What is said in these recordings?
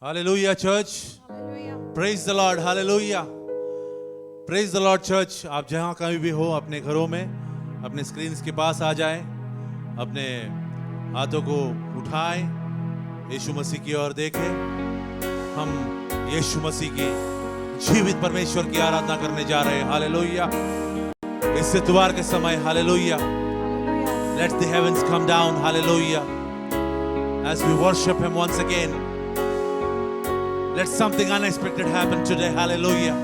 Hallelujah church, praise the Lord, hallelujah, praise the Lord church. आप जहां कहीं भी हो, अपने घरों में, अपने स्क्रीन के पास आ जाएं, अपने हाथों को उठाएं, यीशु मसीह की ओर देखें। हम यीशु मसीह की जीवित परमेश्वर की आराधना करने जा रहे हैं। हालेलुया। इस इतवार के समय, hallelujah, let the heavens come down, hallelujah, as we worship him once again. Let something unexpected happen today, hallelujah.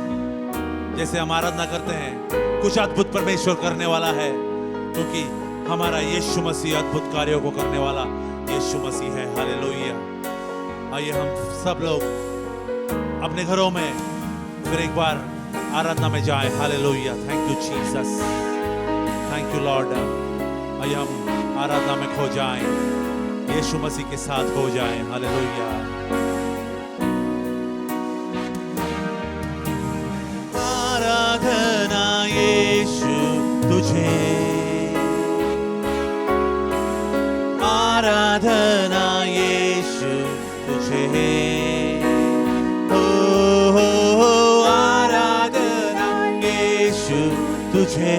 जैसे हम आराधना करते हैं, कुछ अद्भुत परमेश्वर करने वाला है, क्योंकि हमारा यीशु मसीह अद्भुत कार्यों को करने वाला यीशु मसीह है। हालेलुया। आइए हम सब लोग अपने घरों में फिर एक बार आराधना में जाएं। Hallelujah. Thank you Jesus, thank you Lord. आइए हम आराधना में खो जाएं, यीशु मसीह के साथ हो जाएं। हालेलुया। आराधना यीशु तुझे, आराधना यीशु तुझे, हो आराधना यीशु तुझे,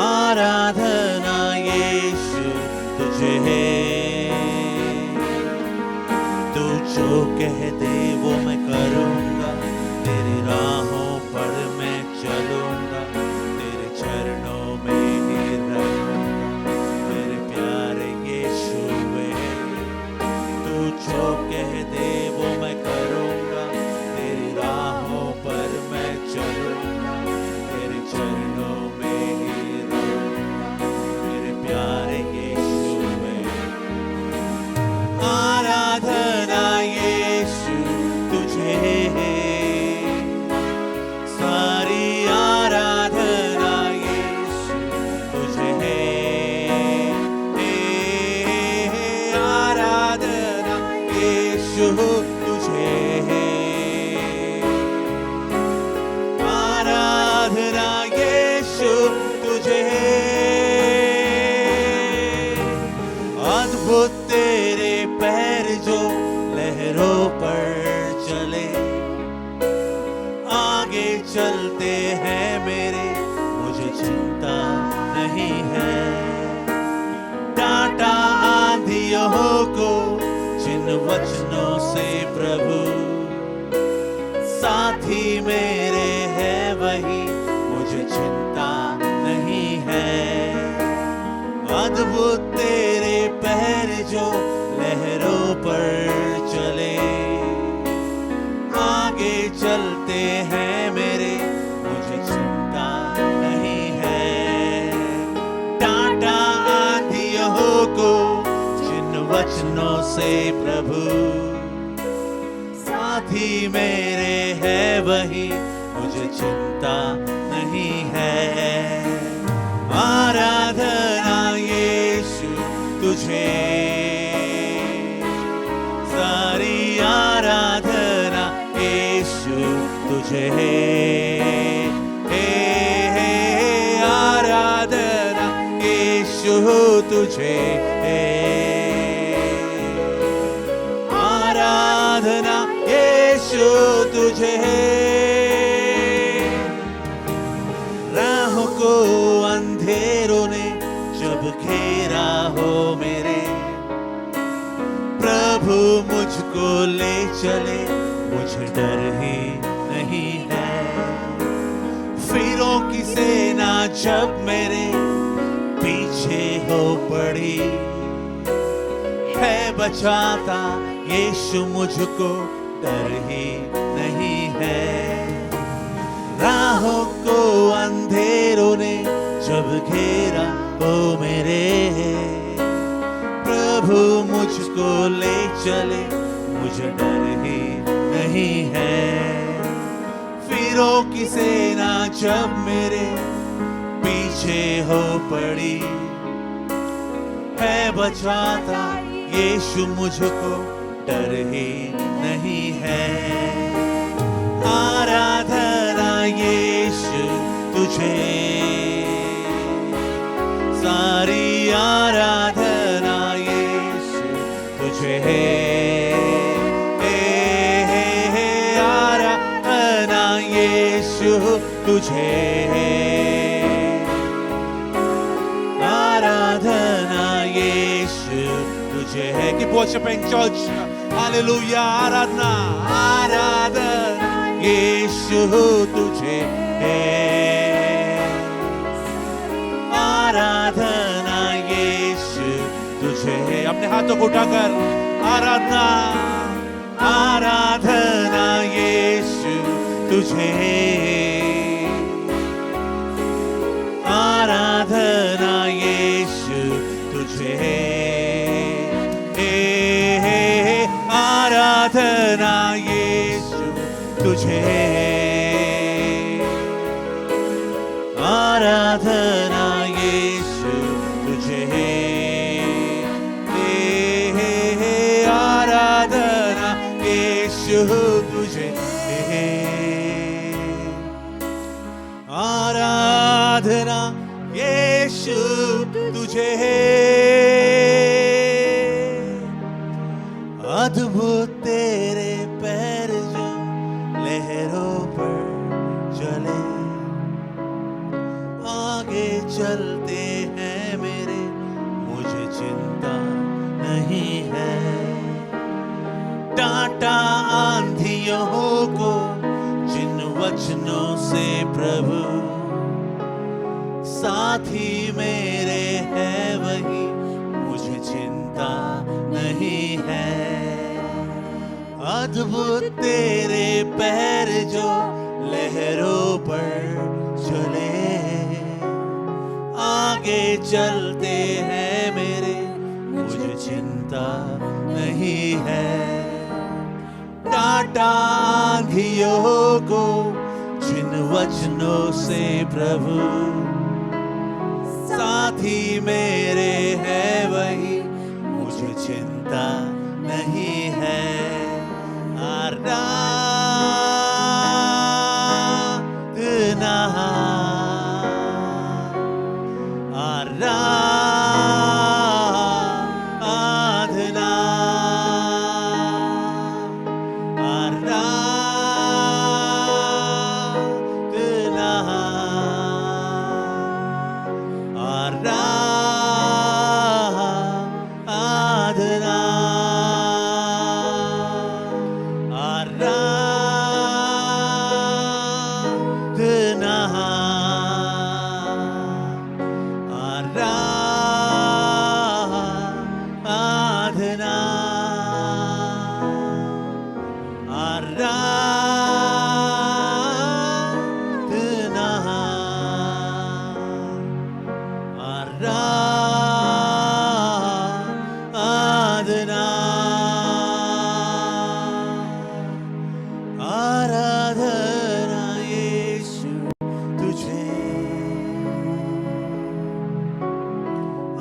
आराधना यीशु तुझे। तू जो कह दे वो मैं करूँगा, तेरी राहों पर मैं चलूँगा, तेरे चरणों में ही रहूँगा, मेरे प्यारे यीशुए। तू जो कह दे वो मैं करूँगा, तेरी राहों पर मैं चलूँगा, तेरे चरणों में ही रहूँगा, मेरे प्यारे यीशुए। आराधना यीशु तुझे, सारी आराधना यीशु तुझे, आराधना यीशु तुझे, आराधना यीशु तुझे। अद्भुत तेरे पैर जो लहरों पर चले, आगे चलते हैं मेरे, मुझे चिंता नहीं है। डांटा आंधियों को जिन वचनों से प्रभु, साथी मेरे है वही, मुझे चिंता नहीं है। अद्भुत तेरे पैर जो लहरों पर चले, आगे चलते हैं मेरे, मुझे चिंता नहीं है। डांटा आंधियों को जिन वचनों से प्रभु, साथी मेरे है वही, मुझे चिंता नहीं है। आराधना यीशु तुझे, सारी आराधना यीशु तुझे, आराधना यीशु तुझे, आराधना यीशु तुझे। राहों को अंधेरों ने जब घेरा हो मेरे, प्रभु मुझको ले चले, मुझे डर ही नहीं है। फिरों की सेना जब मेरे पीछे हो पड़ी, है बचाता यीशु मुझको, डर ही नहीं है। राहों को अंधेरों ने जब घेरा हो मेरे, प्रभु मुझको ले चले, मुझे डर ही नहीं है। फिरों की सेना जब मेरे पीछे हो पड़ी, है बचाता यीशु मुझको, डर ही नहीं है। आराधना यीशु तुझे, सारी आराधना यीशु तुझे है, आराधना यीशु तुझे है, आराधना यीशु तुझे है। Keep worshiping church, hallelujah, आराधना, आराधना यीशु तुझे है, आराधना यीशु तुझे है। अपने हाथों को उठाकर आराधना, आराधना यीशु तुझे है, आराधना यीशु तुझे है, आराधना यीशु तुझे है, आराधना यीशु तुझे है, आराधना यीशु तुझे है, आराधना यीशु तुझे है। अद्भुत तेरे पैर जो लहरों पर चले, आगे चलते हैं मेरे, मुझे चिंता नहीं है। डांटा आंधियों को जिन वचनों से प्रभु, साथी मेरे है वही, मुझे चिंता नहीं है। अद्भुत तेरे पैर जो लहरों पर चले, आगे चलते हैं मेरे, मुझे चिंता नहीं है। डांटा आंधियों को जिन वचनों से प्रभु, साथी मेरे है वही, मुझे चिंता नहीं है। आराधना, आराधना, आराधना, आराधना, आराधना यीशु तुझे,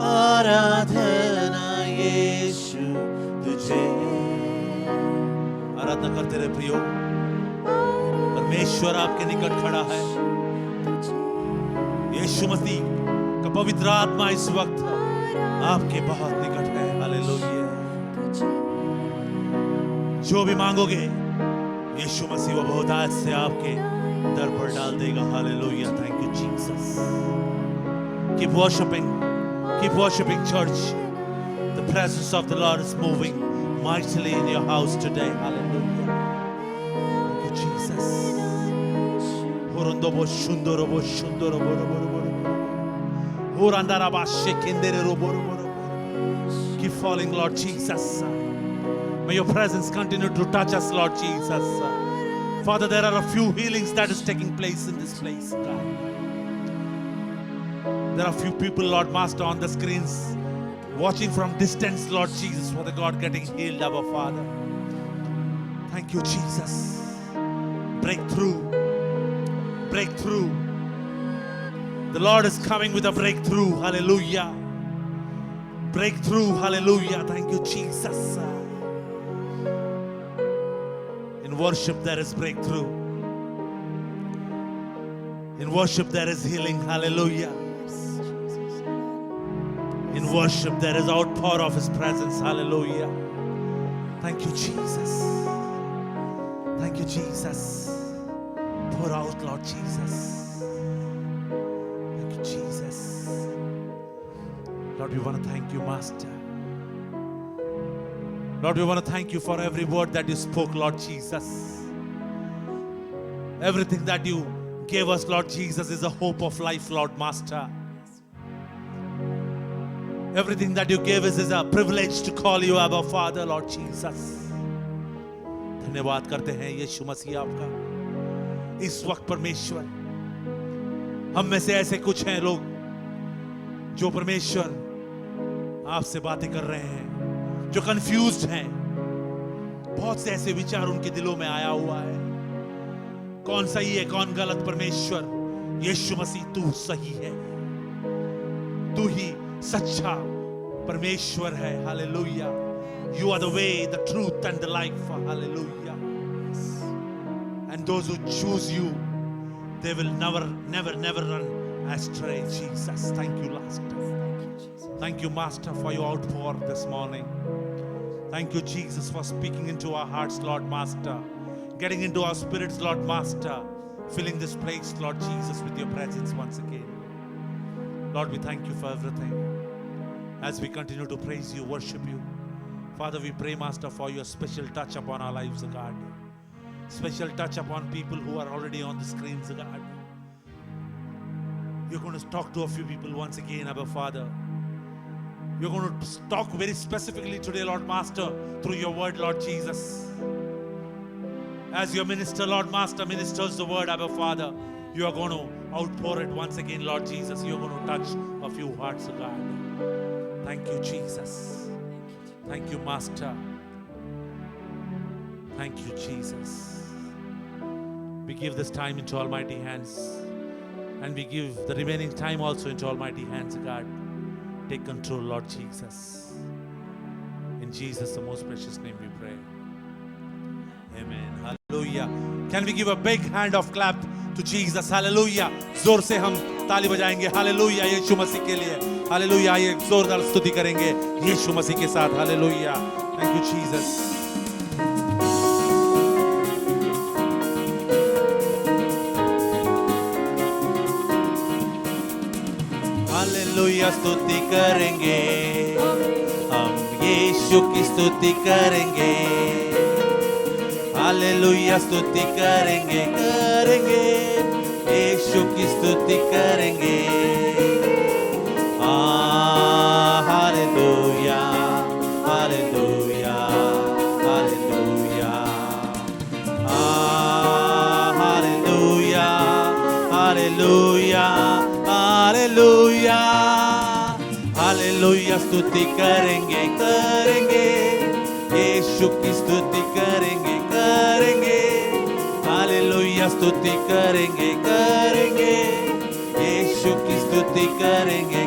आराधना यीशु तुझे। आराधना करते रहे प्रियो, परमेश्वर आपके निकट खड़ा है। यीशु मसीह का पवित्र आत्मा इस वक्त आपके बहुत निकट है। हालेलुया। जो भी मांगोगे यीशु मसीह वो बहुतायत से आपके दर पर डाल देगा। Hallelujah. Thank you Jesus. Keep worshiping church. The presence of the Lord is moving mightily in your house today. Hallelujah. Thank you Jesus. Horondobo shundorobo shundorobo robo robo. Horandaraba shekendere robo robo robo. Keep falling, Lord Jesus. May your presence continue to touch us, Lord Jesus. Father, there are a few healings that is taking place in this place, God. There are few people, Lord Master, on the screens watching from distance, Lord Jesus, Father God, getting healed, our Father. Thank you, Jesus. Breakthrough. Breakthrough. The Lord is coming with a breakthrough. Hallelujah. Breakthrough. Hallelujah. Thank you, Jesus. In worship, there is breakthrough. In worship, there is healing. Hallelujah. In worship, there is outpour of His presence. Hallelujah. Thank you, Jesus. Thank you, Jesus. Pour out, Lord Jesus. Thank you, Jesus. Lord, we want to thank you, Master. Lord, we want to thank you for every word that you spoke, Lord Jesus. Everything that you gave us, Lord Jesus, is a hope of life, Lord Master. Everything that you gave us is a privilege to call you Abba Father, Lord Jesus. धन्यवाद करते हैं यीशु मसीह आपका। इस वक्त परमेश्वर, हम में से ऐसे कुछ हैं लोग जो परमेश्वर आपसे बातें कर रहे हैं, जो कंफ्यूज्ड हैं। बहुत से ऐसे विचार उनके दिलों में आया हुआ है, कौन सही है कौन गलत। परमेश्वर यीशु मसीह तू सही है, तू ही सच्चा परमेश्वर है। Hallelujah. You are the way, the truth and the life. Hallelujah. And those who choose you, they will never run astray. Jesus, thank you, Master. Thank you, Master, for your outpour this morning. Thank you, Jesus, for speaking into our hearts, Lord Master. Getting into our spirits, Lord Master. Filling this place, Lord Jesus, with your presence once again. Lord, we thank you for everything. As we continue to praise you, worship you, Father, we pray, Master, for your special touch upon our lives, God. Special touch upon people who are already on the screens, God. You're going to talk to a few people once again, Abba Father. You're going to talk very specifically today, Lord Master, through your word, Lord Jesus. As your minister, Lord Master, ministers the word, Abba Father, you are going to outpour it once again, Lord Jesus. You're going to touch a few hearts, God. Thank you, Jesus. Thank you, Master. Thank you, Jesus. We give this time into Almighty hands, and we give the remaining time also into Almighty hands, God. Take control, Lord Jesus. In Jesus, the most precious name, we pray. Amen. Hallelujah. Can we give a big hand of clap to Jesus? Hallelujah. जोर से हम ताली बजाएंगे। Hallelujah यीशु मसीह के लिए। Hallelujah. ये जोरदार स्तुति करेंगे यीशु मसीह के साथ। Hallelujah. Thank you Jesus. Hallelujah स्तुति करेंगे हम, यीशु की स्तुति करेंगे। हालेलुया स्तुति करेंगे यीशु की स्तुति करेंगे। Hallelujah hallelujah hallelujah hallelujah hallelujah hallelujah hallelujah स्तुति करेंगे यीशु की स्तुति करेंगे। हालेलुया स्तुति करेंगे यीशु की स्तुति करेंगे।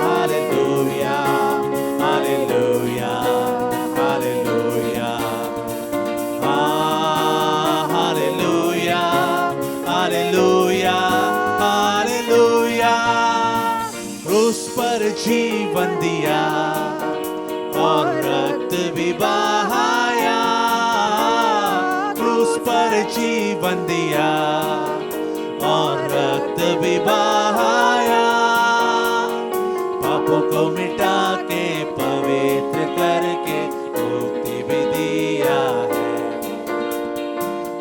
Hallelujah hallelujah hallelujah hallelujah hallelujah hallelujah. क्रूस पर जीवन दिया और रक्त भी बहाया, क्रूस पर जीवन दिया और रक्त भी बहाया। पापों को मिटा के पवित्र करके मुक्ति भी दिया है।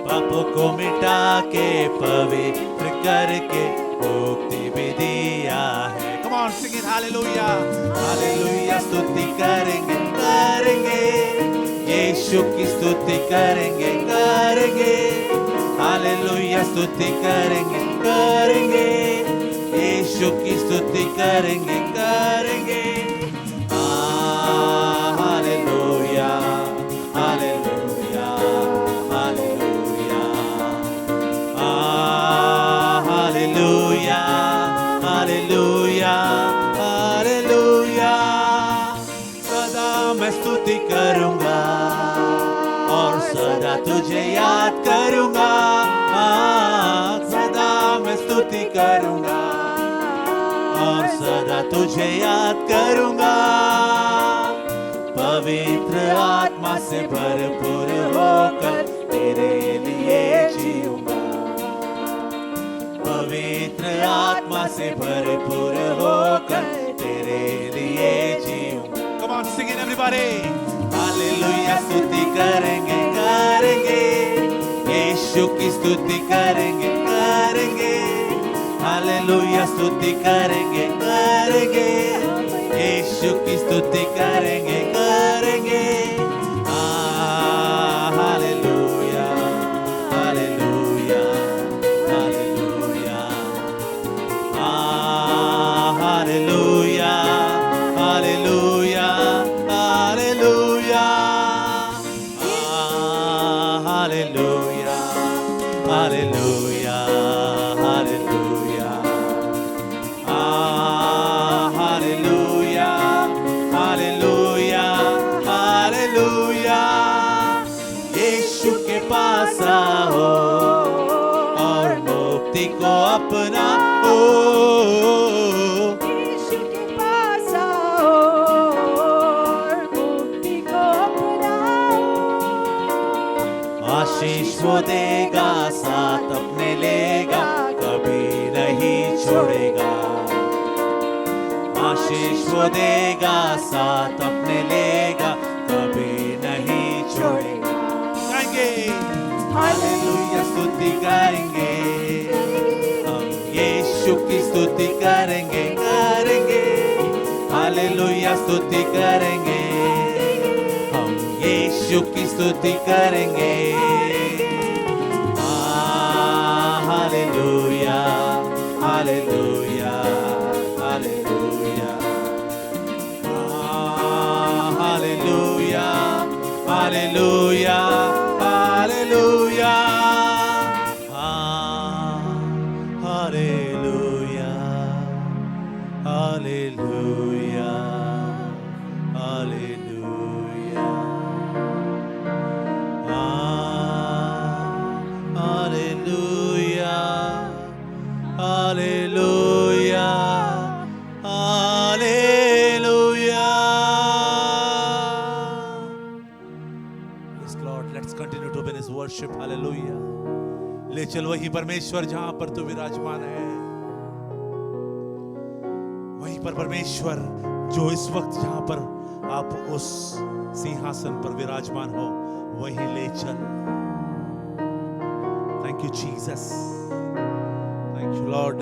पापों को मिटा के पवित्र करके मुक्ति भी दिया है। Come on, sing it, hallelujah, hallelujah। स्तुति करेंगे यीशु की स्तुति करेंगे। हालेलुया स्तुति करेंगे यीशु की स्तुति करेंगे। Hallelujah hallelujah hallelujah hallelujah hallelujah hallelujah. सदा मैं स्तुति करूंगा और सदा तुझे याद करूंगा। सदा मैं स्तुति करूंगा और सदा तुझे याद करूंगा। पवित्र आत्मा से भरपूर होकर तेरे लिए जीऊंगा। पवित्र आत्मा से भरपूर होकर तेरे लिए जीऊंगा। Come on, sing it everybody. Hallelujah स्तुति करेंगे करेंगे, यीशु की स्तुति करेंगे करेंगे। हालेलुया स्तुति करेंगे करेंगे, यीशु की स्तुति करेंगे करेंगे। Hallelujah hallelujah hallelujah hallelujah hallelujah hallelujah hallelujah hallelujah hallelujah hallelujah hallelujah hallelujah. Yeshu के पास आओ और मुक्ति को अपनाओ। यीशु के पास आओ और मुक्ति को अपनाओ। आशीष वो देगा, साथ अपने लेगा, कभी नहीं छोड़ेगा। आशीष वो देगा, साथ अपने लेगा, कभी नहीं छोड़ेगा। गाएंगे हालेलुया स्तुति गाएंगे, हम यीशु की स्तुति करेंगे करेंगे। हालेलुया स्तुति करेंगे, हम यीशु की स्तुति करेंगे। Hallelujah hallelujah hallelujah hallelujah hallelujah hallelujah hallelujah hallelujah hallelujah hallelujah hallelujah hallelujah. Yes Lord, let's continue to win His worship. Hallelujah. ले चल वही परमेश्वर जहां पर तू विराजमान है, वहीं पर परमेश्वर जो इस वक्त जहां पर आप उस सिंहासन पर विराजमान हो, वहीं ले चल। Thank you Jesus. Thank you Lord.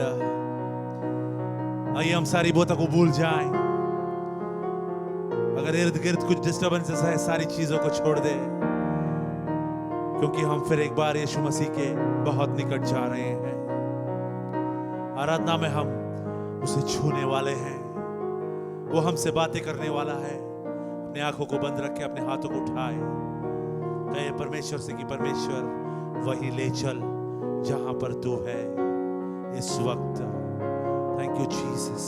आइए हम सारी बातों को भूल जाएं। अगर इर्द गिर्द कुछ डिस्टर्बेंसेस है, सारी चीजों को छोड़ दे, क्योंकि हम फिर एक बार यीशु मसीह के बहुत निकट जा रहे हैं। आराधना में हम उसे छूने वाले हैं, वो हमसे बातें करने वाला है। अपनी आंखों को बंद रख के अपने हाथों को उठाए, कहे परमेश्वर से कि परमेश्वर वहीं ले चल जहां पर तू है इस वक्त। Thank you Jesus.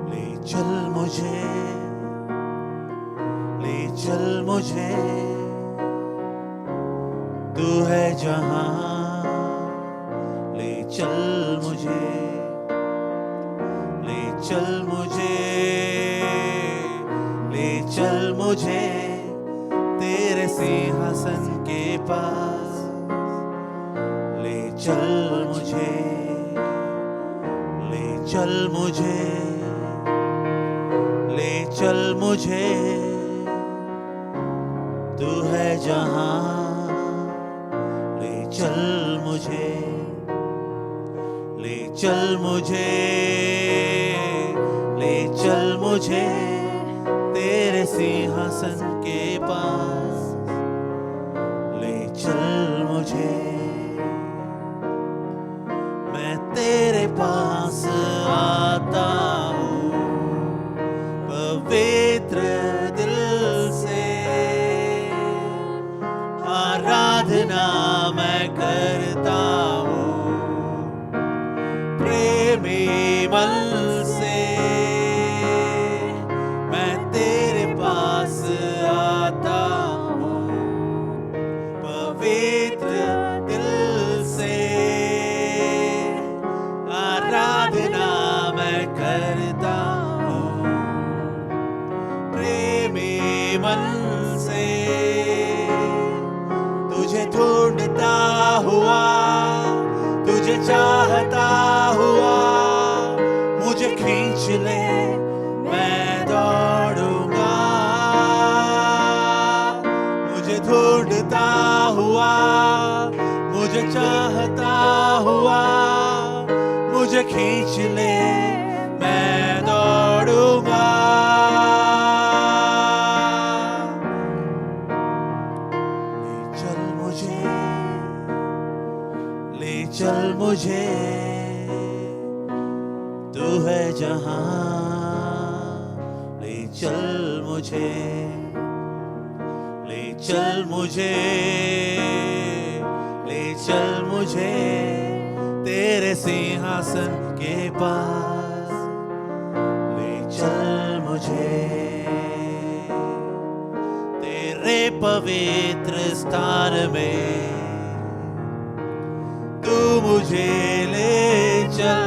ले चल मुझे, ले चल मुझे, तू है जहां। ले चल मुझे, ले चल मुझे, ले चल मुझे तेरे सिंहासन के पास। ले चल मुझे, ले चल मुझे, ले चल मुझे, तू है जहां। ले चल मुझे, ले चल मुझे, ले चल मुझे तेरे सिंहासन के पास। ले चल मुझे, मैं तेरे पास आता हूँ पवित्र दिल से। आराधना मैं करता हूँ प्रेमी मन से। मैं तेरे पास आता हूँ पवित्र दिल से। आराधना मैं कर चाहता हुआ मुझे खींच ले, मैं दौड़ूंगा। मुझे ढूंढता हुआ, मुझे चाहता हुआ मुझे खींच ले, मैं दौड़ूंगा। ले चल मुझे, तू है जहां, ले चल मुझे, ले चल मुझे, ले चल मुझे तेरे सिंहासन के पास, ले चल मुझे तेरे पवित्र स्थान में, तू मुझे ले चल।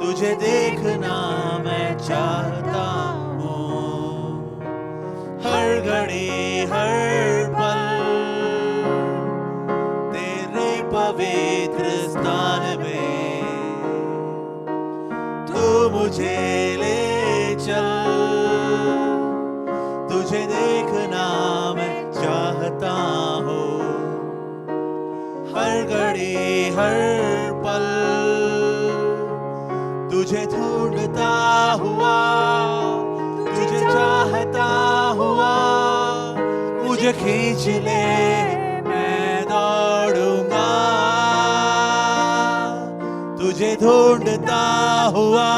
तुझे देखना मैं चाहता हूँ, हर घड़ी हर पल तेरे पवित्र स्थान में, तू मुझे ले चल। तुझे देखना मैं चाहता हूँ, हर घड़ी हर पल तुझे ढूंढता हुआ, तुझे चाहता हुआ मुझे खींच ले, मैं दौड़ूंगा। तुझे ढूंढता हुआ,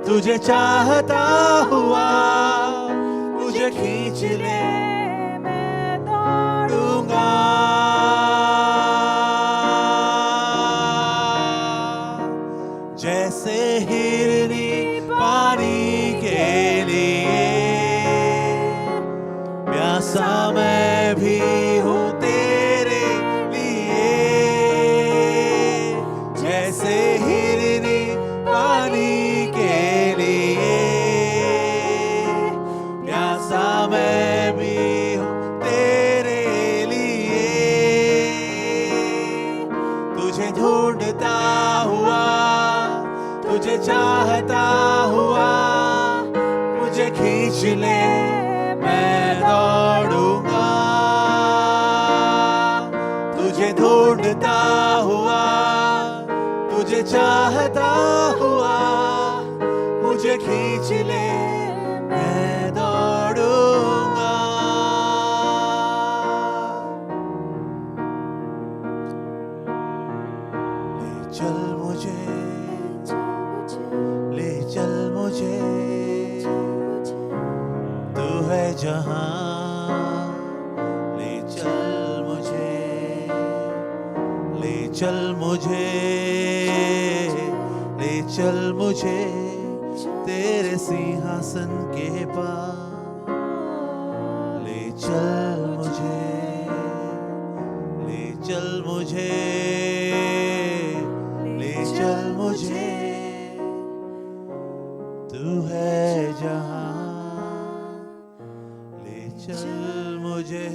तुझे चाहता हुआ मुझे खींच ले, मैं दौड़ूंगा। जैसे हिरनी पानी के लिए प्यासा मैं भी हूँ तेरे लिए। जैसे हिरनी पानी के लिए प्यासा मैं भी हूँ तेरे लिए। तुझे ढूंढता हुआ, तुझे चाहता हुआ मुझे खींच ले, मैं दौड़ूंगा। तुझे ढूंढता हुआ, तुझे चाहता हुआ मुझे खींच ले, मैं दौड़ूंगा। ले चल मुझे, ले चल मुझे, तू है जहां, ले चल मुझे, ले चल मुझे, ले चल मुझे तेरे सिंहासन के पास। ले चल मुझे, ले चल मुझे, ले चल मुझे, तू है जहां, ले चल मुझे।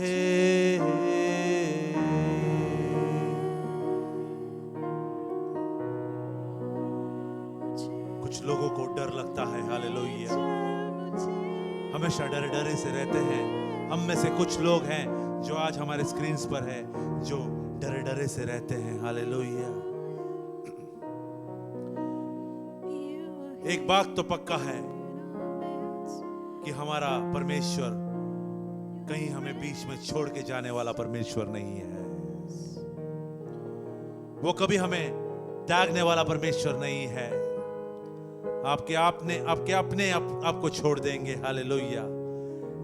कुछ लोगों को डर लगता है, हालेलुया, हमेशा डरे डरे से रहते हैं। हम में से कुछ लोग हैं जो आज हमारे स्क्रीन्स पर है, जो डरे डरे से रहते हैं, हालेलुया। एक बात तो पक्का है कि हमारा परमेश्वर कहीं हमें बीच में छोड़ के जाने वाला परमेश्वर नहीं है। वो कभी हमें त्यागने वाला परमेश्वर नहीं है। आपके अपने आपको छोड़ देंगे, हालेलुया,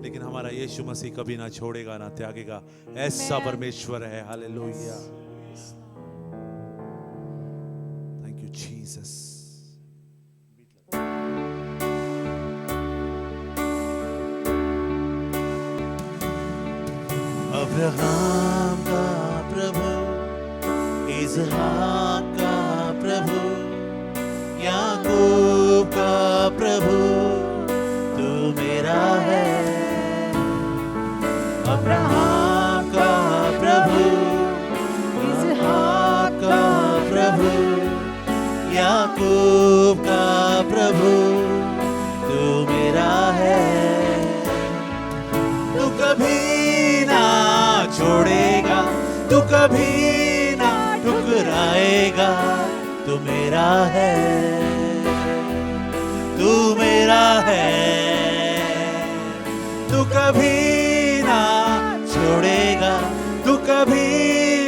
लेकिन हमारा यीशु मसीह कभी ना छोड़ेगा ना त्यागेगा। ऐसा परमेश्वर है, hallelujah. Thank you Jesus. Abraham का प्रभु, इज़हाक का प्रभु, याकूब का प्रभु, तू मेरा है। अब्राहम का प्रभु, इज़हाक याकूब का प्रभु तू मेरा है। तू कभी ना छोड़ेगा, तू कभी ना ठुकराएगा, तू मेरा है, तू मेरा है। तू कभी ना छोड़ेगा, तू कभी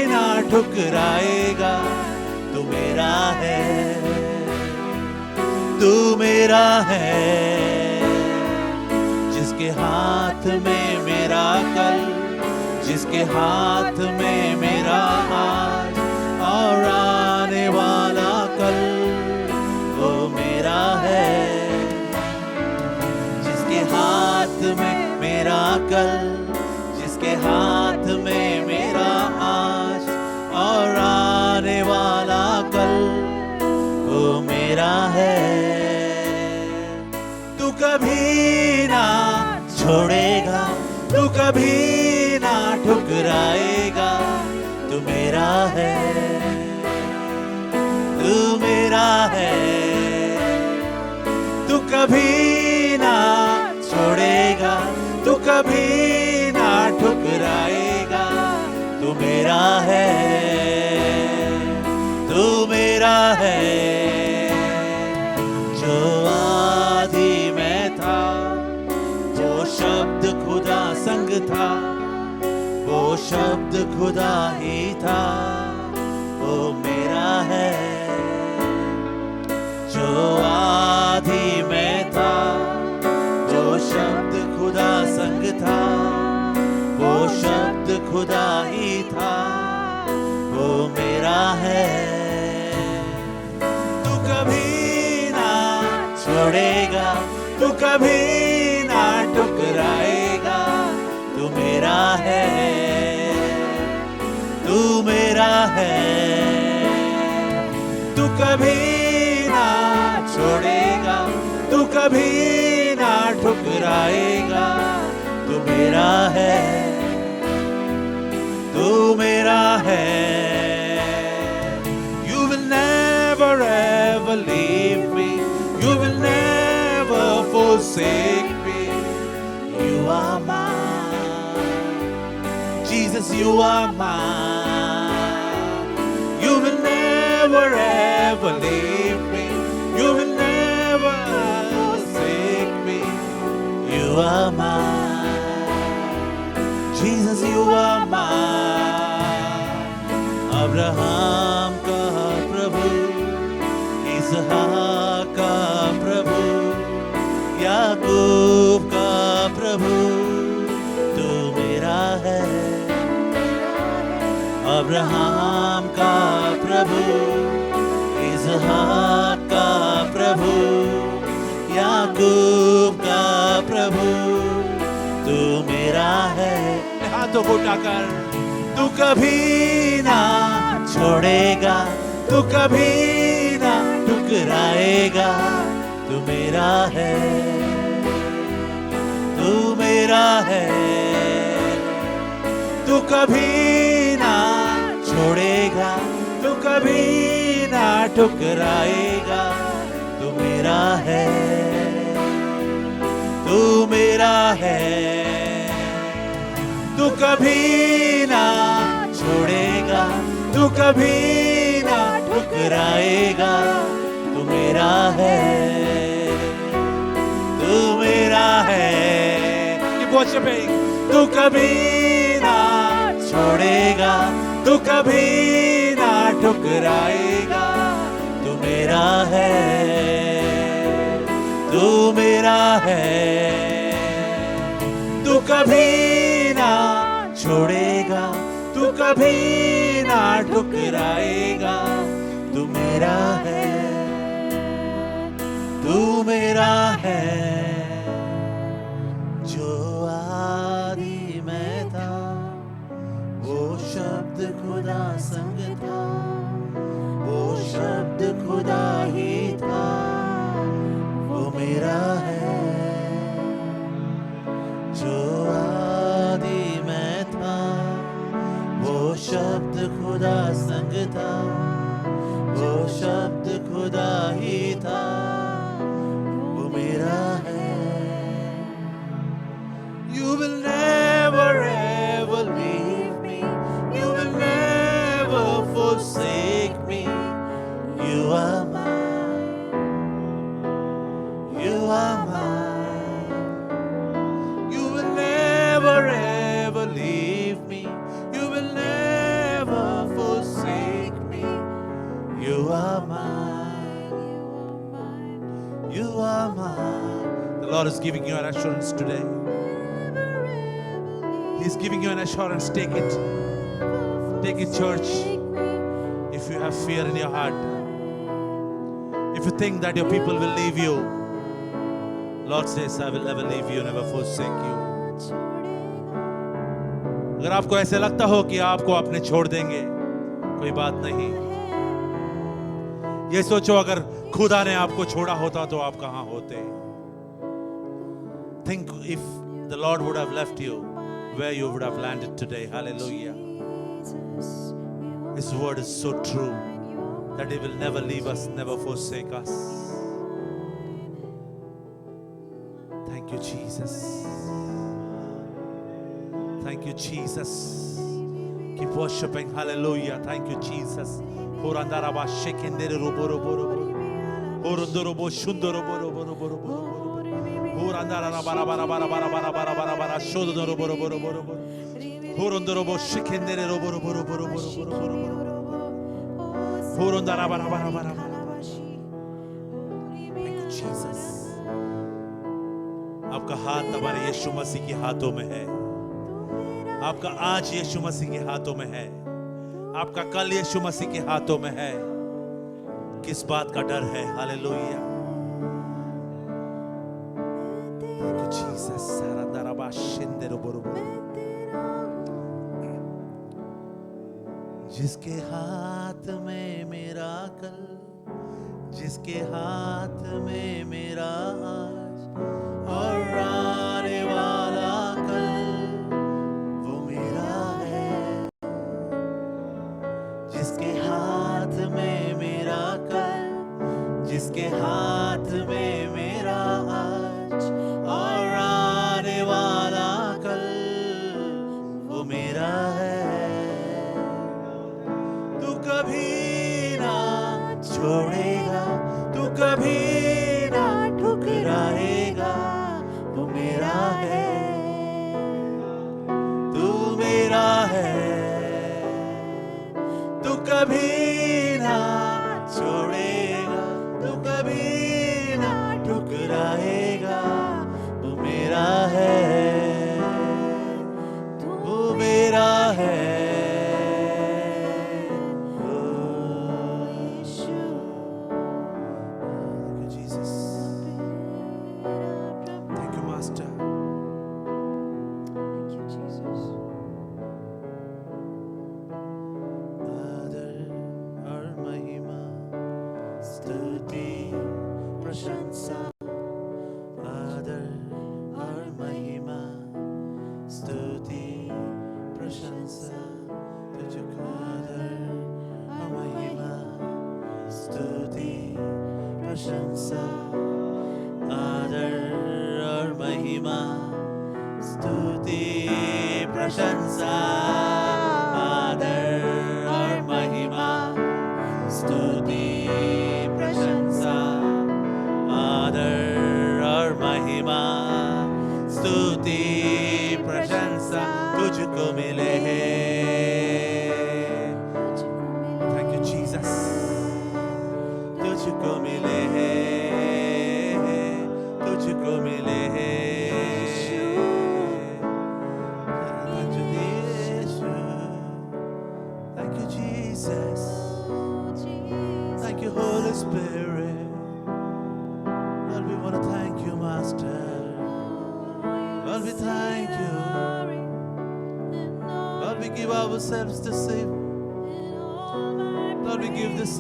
ना ठुकराएगा, तू मेरा है, तू मेरा है। जिसके हाथ में मेरा कल, जिसके हाथ में मेरा आज और आने वाला कल, वो मेरा है। जिसके हाथ में मेरा कल, जिसके हाथ में मेरा आज और आने वाला कल, वो मेरा है। तू कभी ना छोड़ेगा, तू कभी ना ठुकराएगा, तू मेरा है, तू मेरा है। तू कभी ना छोड़ेगा, तू कभी ना ठुकराएगा, तू मेरा है, तू मेरा है। जो आदि में था वो शब्द खुदा संग था, वो शब्द खुदा ही था, वो मेरा है। जो आदि में था वो शब्द खुदा संग था, वो शब्द खुदा ही था, वो मेरा है। तू कभी ना छोड़ेगा, तू कभी ना ठुकराएगा, तू मेरा है, तू मेरा है। तू कभी ना छोड़ेगा, तू कभी ना ठुकराएगा, तू मेरा है, तू मेरा है। You will never ever leave me, you will never forsake me. You are mine, Jesus, you are mine. You will never ever leave me, you will never forsake me. You are mine, Jesus, you are mine. Abraham का प्रभु, इसहाक का प्रभु, याकूब का प्रभु, तू मेरा है। Abraham का प्रभु, इसहाक का प्रभु, याकूब का प्रभु, तू मेरा है। हाथों को उठाकर, तू कभी ना छोड़ेगा, तू कभी ना ठुकराएगा, तू मेरा है, तू मेरा है। तू कभी ना छोड़ेगा, तू कभी ना ठुकराएगा, तू मेरा है, तू मेरा है। तू कभी ना छोड़ेगा, तू कभी ना ठुकराएगा, तू मेरा है, तू मेरा है। Keep worshiping. तू कभी ना छोड़ेगा, तू कभी ना ठुकराएगा, तू मेरा है, तू मेरा है। तू कभी ना छोड़ेगा, तू कभी ना ठुकराएगा, तू मेरा है, तू मेरा है। जो आदि में था वो शब्द खुदा संग था, वो शब्द खुदा ही था, वो मेरा है। जो आदि में था वो शब्द खुदा संग था, वो शब्द खुदा You are mine. You are mine. You will never ever leave me. You will never forsake me. You are mine. You are mine. The Lord is giving you an assurance today. He's giving you an assurance. Take it. Take it, church. If you have fear in your heart, if you think that your people will leave you, Lord says, I will never leave you, never forsake you. अगर आपको ऐसे लगता हो कि आपको अपने छोड़ देंगे, कोई बात नहीं. ये सोचो, अगर खुदा ने आपको छोड़ा होता तो आप कहां होते? Think if the Lord would have left you, where you would have landed today. Hallelujah. His word is so true that He will never leave us, never forsake us. Thank you, Jesus. Thank you, Jesus. Keep worshiping. Hallelujah. Thank you, Jesus. Horandaraba shekendere robo robo robo. Horondorobo shundorobo robo robo robo. Horandaraba bara bara bara bara bara bara bara bara shodorobo robo robo robo. Horondorobo shekendere robo robo robo robo robo robo. Horondaraba bara bara bara bara. Thank you, Jesus. आपका हाथ हमारे यीशु मसीह के हाथों में है. आपका आज यीशु मसीह के हाथों में है. आपका कल यीशु मसीह के हाथों में है. किस बात का डर है? Hallelujah. Thank you, Jesus. Sarandaraba shindero borobo. जिसके हाथ में मेरा कल, जिसके हाथ में मेरा आज और आने वाला कल, वो मेरा है. जिसके हाथ में मेरा कल, जिसके हाथ में मेरा आज और आने वाला कल, वो मेरा है. तू कभी ना छोड़ेगा, तू कभी ना ठुकराएगा, वो मेरा है. तू मेरा है. तू कभी ना छोड़ेगा, तू कभी ना ठुकराएगा, वो मेरा है. वो मेरा है.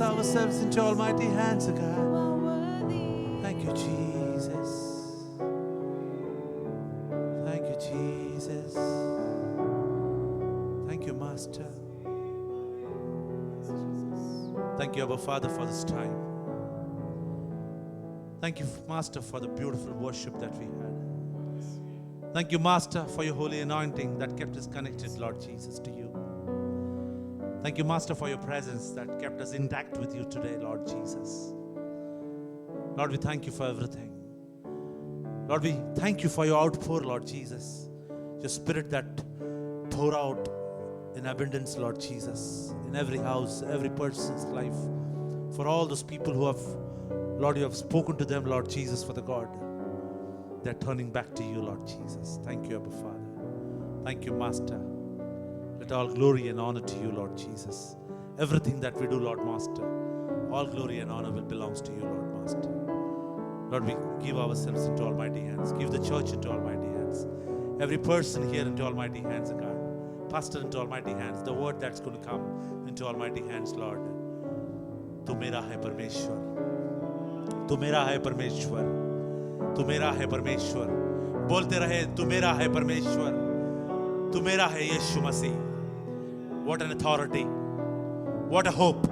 Ourselves into almighty hands, O God. Thank you, Jesus. Thank you, Jesus. Thank you, Master. Thank you, Abba Father, for this time. Thank you, Master, for the beautiful worship that we had. Thank you, Master, for your holy anointing that kept us connected, Lord Jesus, to you. Thank you, Master, for your presence that kept us intact with you today, Lord Jesus. Lord, we thank you for everything. Lord, we thank you for your outpour, Lord Jesus. Your spirit that pour out in abundance, Lord Jesus, in every house, every person's life. For all those people who have, Lord, you have spoken to them, Lord Jesus, for the God. They're turning back to you, Lord Jesus. Thank you, Abba Father. Thank you, Master. Let all glory and honor to you, Lord Jesus. Everything that we do, Lord Master, all glory and honor will belongs to you, Lord Master. Lord, we give ourselves into almighty hands. Give the church into almighty hands. Every person here into almighty hands, God. Pastor into almighty hands. The word that's going to come into almighty hands, Lord. तू मेरा है परमेश्वर. तू मेरा है परमेश्वर. तू मेरा है परमेश्वर. बोलते रहे, तू मेरा है परमेश्वर. तू मेरा है यीशु मसीह. What an authority. What a hope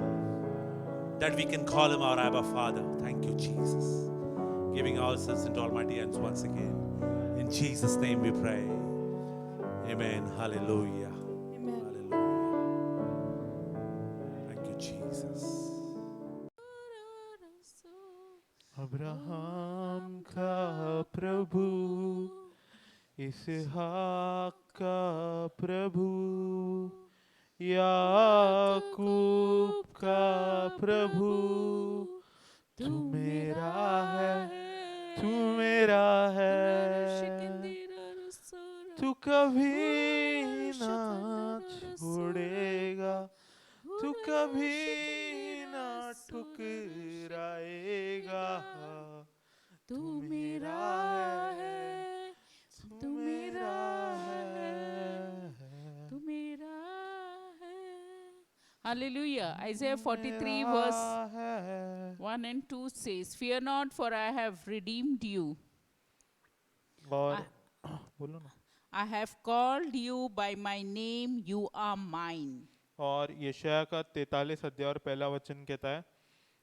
that we can call him our Abba Father. Thank you, Jesus. Giving ourselves into almighty hands once again. In Jesus' name we pray. Amen. Hallelujah. Amen. Hallelujah. Thank you, Jesus. Abraham का प्रभु, इसहाक का प्रभु, याकूब का प्रभु, तू मेरा है, तू मेरा है, तू कभी ना छोड़ेगा, तू कभी ना ठुकराएगा, तू मेरा है, तू मेरा है, तू मेरा है. Hallelujah. Isaiah 43 verse 1 and 2 says, Fear not, for I have redeemed you. और बोलो ना. I have called you by my name, you are mine. और यशायाह का 43 अध्याय और पहला वचन कहता है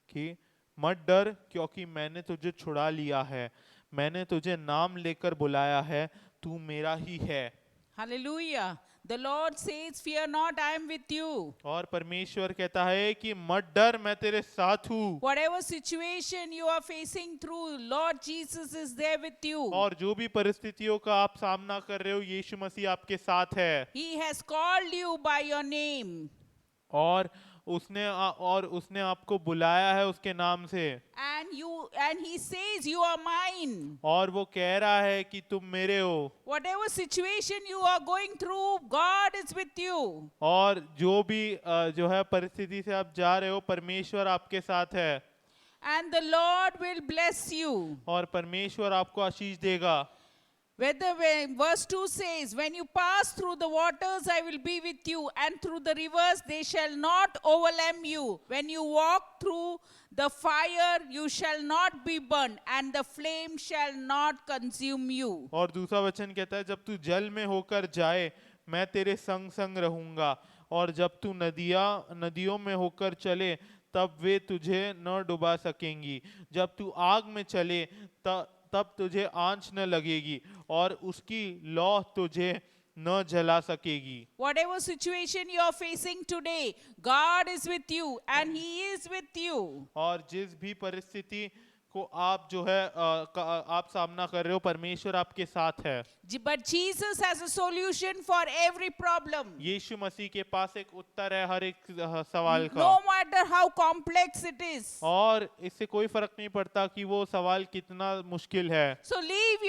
कि मत डर, क्योंकि मैंने तुझे छुड़ा लिया है, मैंने तुझे नाम लेकर बुलाया है, तू मेरा ही है. Hallelujah. The Lord says, Fear not, I am with you. और परमेश्वर कहता है कि मत डर, मैं तेरे साथ हूँ. Whatever situation you are facing through, Lord Jesus is there with you. और जो भी परिस्थितियों का आप सामना कर रहे हो, यीशु मसीह आपके साथ है. He has called you by your name. और उसने आपको बुलाया है उसके नाम से. And he says, You are mine. और वो कह रहा है कि तुम मेरे हो. Whatever situation you are going through, God is with you. और जो भी जो है परिस्थिति से आप जा रहे हो, परमेश्वर आपके साथ है. And the Lord will bless you. और परमेश्वर आपको आशीष देगा. Verse 2 says, When you pass through the waters, I will be with you, and through the rivers, they shall not overwhelm you. When you walk through the fire, you shall not be burned, and the flame shall not consume you. और दूसरा वचन कहता है, जब तू जल में होकर जाए, मैं तेरे संग संग रहूंगा. और जब तू नदियों में होकर चले, तब वे तुझे न डुबा सकेंगी. जब तू आग में चले, तब तुझे आंच न लगेगी, और उसकी लौ तुझे न जला सकेगी. Whatever situation you are facing today, God is with you, and He is with you. और जिस भी परिस्थिति को आप जो है आप सामना कर रहे हो, परमेश्वर आपके साथ है. But Jesus has a solution for every problem. यीशु मसीह के पास एक उत्तर है हर एक सवाल का. No matter how complex it is. और इससे कोई फर्क नहीं पड़ता कि वो सवाल कितना मुश्किल है. So leave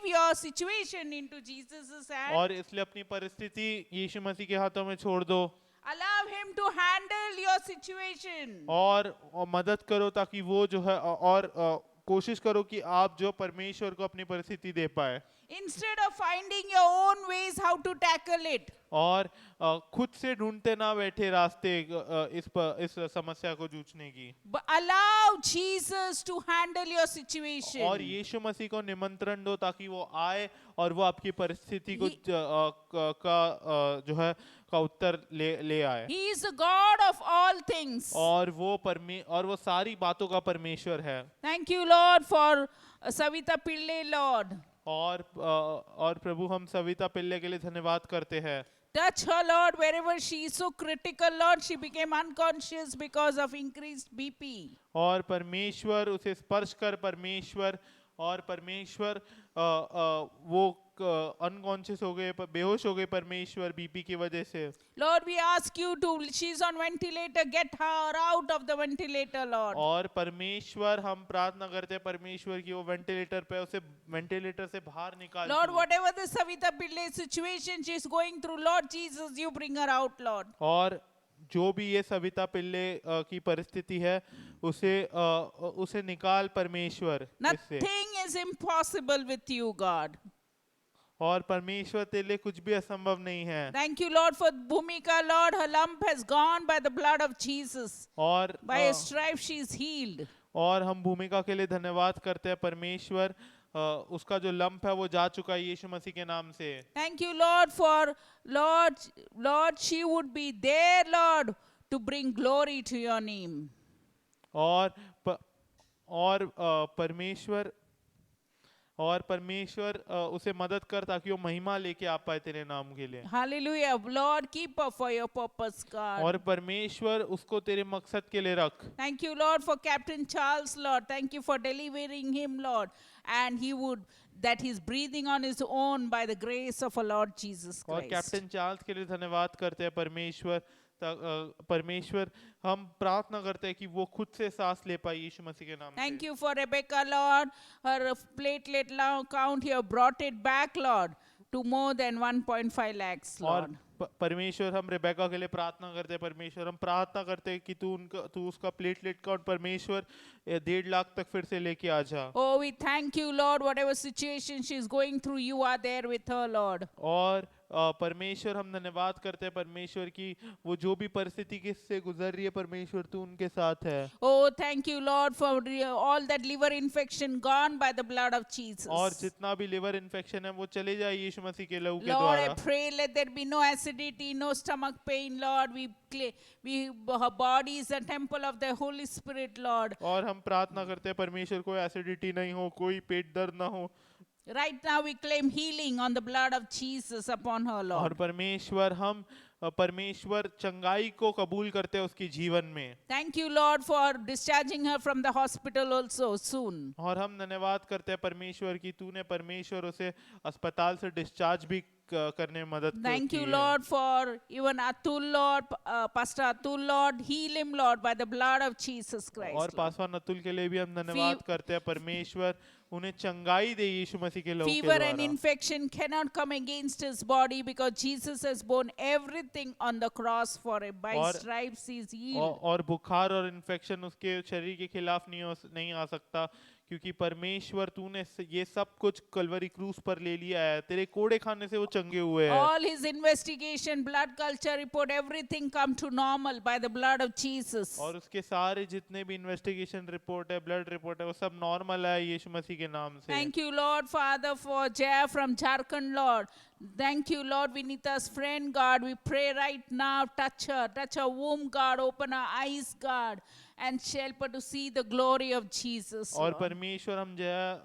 your situation into Jesus' hand. और इसलिए अपनी परिस्थिति यीशु मसीह के हाथों में छोड़ दो. Allow Him to handle your situation. और मदद करो ताकि वो जो है और कोशिश करो कि आप जो परमेश्वर को अपनी परिस्थिति दे पाए. Instead of finding your own ways how to tackle it. और खुद से ढूंढते ना बैठे रास्ते इस समस्या को जूझने की. But allow Jesus to handle your situation. और यीशु मसीह को निमंत्रण दो ताकि वो आए और वो आपकी परिस्थिति को जो है का उत्तर ले आए. He is the God of all things. और वो सारी बातों का परमेश्वर है. Thank you, Lord, for Savita Pillai, Lord. और प्रभु हम सविता पिल्ले के लिए धन्यवाद करते हैं. Touch her, Lord, wherever she is so critical, Lord. She became unconscious because of increased BP. और परमेश्वर उसे स्पर्श कर परमेश्वर, और परमेश्वर वो अनकॉन्शियस हो गए, बेहोश हो गए परमेश्वर बीपी की वजह से। Lord, we ask you to, she's on ventilator, get her out of the ventilator, Lord. और परमेश्वर हम प्रार्थना करते हैं परमेश्वर की वो वेंटिलेटर पे, उसे वेंटिलेटर से बाहर निकाल Lord, तू। whatever the Savita Pillai situation she's going through, Lord Jesus, you bring her out, Lord. और जो भी ये सविता पिल्ले की परिस्थिति है उसे निकाल परमेश्वर इससे। Nothing is impossible with you, God. और परमेश्वर तेरे लिए कुछ भी असंभव नहीं है। Thank you, Lord, for Bhumika, Lord. Her lump has gone by the blood of Jesus. और By a stripe she is healed. और हम भूमिका के लिए धन्यवाद करते हैं परमेश्वर, उसका जो लंप है वो जा चुका है यीशु मसीह के नाम से। Thank you, Lord, for Lord, she would be there, Lord, to bring glory to your name. और परमेश्वर उसे मदद कर ताकि वो महिमा लेके आ पाए तेरे नाम के लिए। Hallelujah. Lord, keep her for your purpose, God. और परमेश्वर उसको तेरे मकसद के लिए रख। Thank you, Lord, for Captain Charles, Lord. Thank you for delivering him, Lord. And that he's breathing on his own by the grace of our Lord Jesus और Christ. Captain Charles के लिए धन्यवाद करते हैं परमेश्वर हम प्रार्थना करते हैं कि वो खुद से सांस ले पाए यीशु मसीह के नाम Thank से। you for Rebecca, Lord. Her platelet count here brought it back, Lord, to more than 1.5 lakhs, और Lord. परमेश्वर हम रेबेका के लिए प्रार्थना करते हैं परमेश्वर, हम प्रार्थना करते हैं कि तू उसका प्लेटलेट काउंट परमेश्वर 1.5 लाख तक फिर से लेके आ जा। Oh, we thank you, Lord. Whatever situation she's going through, you are there with her, Lord. और परमेश्वर हम धन्यवाद करते हैं परमेश्वर की वो जो भी परिस्थिति किससे गुजर रही है परमेश्वर तू उनके साथ है। Oh, thank you, Lord, for all that liver infection gone by the blood of Jesus. और जितना भी लिवर इन्फेक्शन है वो चले जाए यीशु मसीह के लहू के Lord, I द्वारा। pray let there be no acidity, no stomach pain, Lord. Her body is a temple of the Holy Spirit, Lord. और हम प्रार्थना करते हैं परमेश्वर कोई एसिडिटी नहीं हो, कोई पेट दर्द ना हो। Right now we claim healing on the blood of Jesus upon her, और Lord. परमेश्वर चंगाई को कबूल करते हैं उसकी जीवन में। Thank you, Lord, for discharging her from the hospital also soon. और हम धन्यवाद करते हैं परमेश्वर की तूने परमेश्वर उसे अस्पताल से डिस्चार्ज भी करने में मदद Thank की you, है। Lord, for even Atul, Lord, Pastor Atul, Lord, heal him, Lord, by the blood of Jesus Christ. और Lord. पासवान अतुल के लिए भी हम धन्यवाद करते हैं परमेश्वर उन्हें चंगाई दे यीशु मसीह के लहू के Fever and द्वारा। infection cannot come against his body because Jesus has borne everything on the cross for him. By और- stripes he is healed. और बुखार और इन्फेक्शन उसके शरीर के खिलाफ नहीं आ सकता क्योंकि परमेश्वर तूने ये सब कुछ कलवरी क्रूस पर ले लिया है, तेरे कोड़े खाने से वो चंगे हुए हैं। All his investigation, blood culture report, everything come to normal by the blood of Jesus. और उसके सारे जितने भी इन्वेस्टिगेशन रिपोर्ट है, ब्लड रिपोर्ट है, वो सब नॉर्मल है यीशु मसीह के नाम से। Thank you, Lord, Father, for Jaya from Jharkhand, Lord. Thank you, Lord, Vinita's friend, God. We pray right now, touch her womb, God, open her eyes, God, and help her to see the glory of Jesus. और Lord. परमेश्वर हम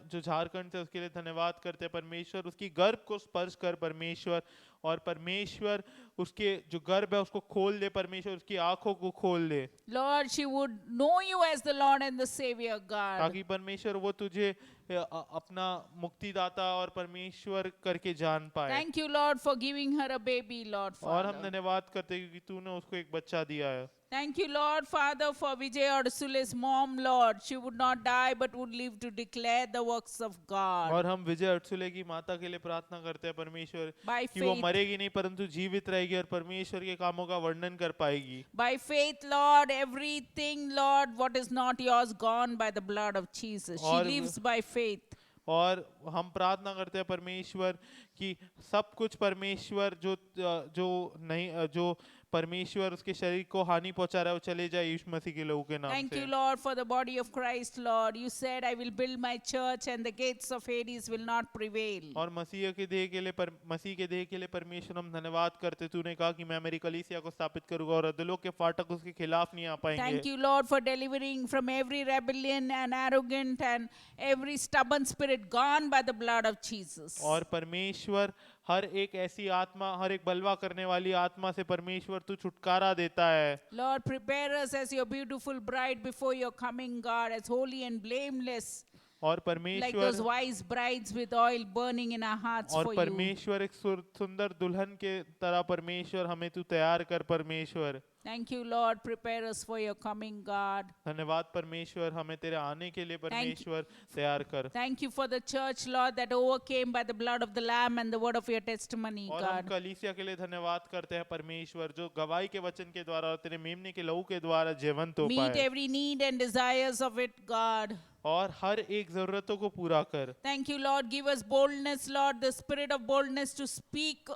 जो झारखंड से उसके लिए धन्यवाद करते हैं परमेश्वर उसकी गर्भ को स्पर्श कर परमेश्वर, और परमेश्वर उसके जो गर्भ है उसको खोल दे परमेश्वर, उसकी आंखों को खोल दे Lord, she would know you as the Lord and the Savior, God. ताकि परमेश्वर वो तुझे अपना मुक्तिदाता और परमेश्वर करके जान पाए। Thank you, Lord, for giving her a baby, Lord, और हम Father. धन्यवाद करते हैं क्योंकि तूने उसको एक बच्चा दिया है। Thank you, Lord, Father, for Vijay Arsule's mom, Lord. She would not die but would live to declare the works of God. और हम विजय अटसुले की माता के लिए प्रार्थना करते हैं परमेश्वर By कि वो faith. मरेगी नहीं परंतु जीवित रहेगी और परमेश्वर के कामों का वर्णन कर पाएगी। By faith, Lord, everything, Lord, what is not yours, gone by the blood of Jesus. She और- lives by faith. और हम प्रार्थना करते हैं परमेश्वर कि सब कुछ परमेश्वर जो परमेश्वर उसके शरीर को हानि पहुंचा रहा है वो चले जाए यीशु मसीह के लहू के नाम Thank से। you, Lord, for the body of Christ, Lord. You said, I will build my church and the gates of Hades will not prevail. और मसीह के देह के लिए परमेश्वर हम धन्यवाद करते, तूने कहा कि मैं मेरी कलीसिया को स्थापित करूंगा और अधलों के फाटक उसके खिलाफ नहीं आ पाएंगे। Thank you, Lord, for delivering from every rebellion and arrogant and every stubborn spirit gone by the blood of Jesus. और परमेश्वर हर एक ऐसी आत्मा, हर एक बलवा करने वाली आत्मा से परमेश्वर तू छुटकारा देता है। Lord, prepare us as your beautiful bride before your coming, God, as holy and blameless, और like परमेश्वर those wise brides with oil burning in our hearts और for you. परमेश्वर एक सुंदर दुल्हन के तरह परमेश्वर हमें तू तैयार कर परमेश्वर। Thank you, Lord. Prepare us for your coming, God. धन्यवाद परमेश्वर, हमें तेरे आने के लिए परमेश्वर तैयार कर। Thank you for the church, Lord, that overcame by the blood of the Lamb and the word of your testimony, और हम God. कलीसिया के लिए धन्यवाद करते हैं परमेश्वर, जो गवाही के वचन के द्वारा और तेरे मेमने के लहू के द्वारा जीवंत हो Meet पाए every need and desires of it, God. और हर एक जरूरतों को पूरा कर। Thank you, Lord. Give us boldness, Lord, the spirit of boldness to speak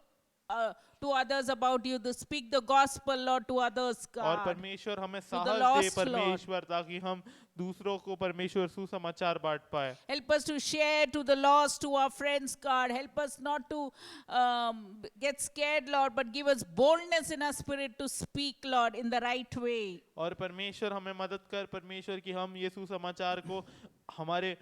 to others about you, to speak the gospel, Lord, to others, और God. परमेश्वर हमें the साहस दे lost, परमेश्वर, ताकि हम दूसरों को परमेश्वर सुसमाचार बांट पाए। Help us to share to the lost, to our friends, God. Help us not to get scared, Lord, but give us boldness in our spirit to speak, Lord, in the right way. और परमेश्वर हमें मदद कर परमेश्वर कि हम ये सुसमाचार को हमारे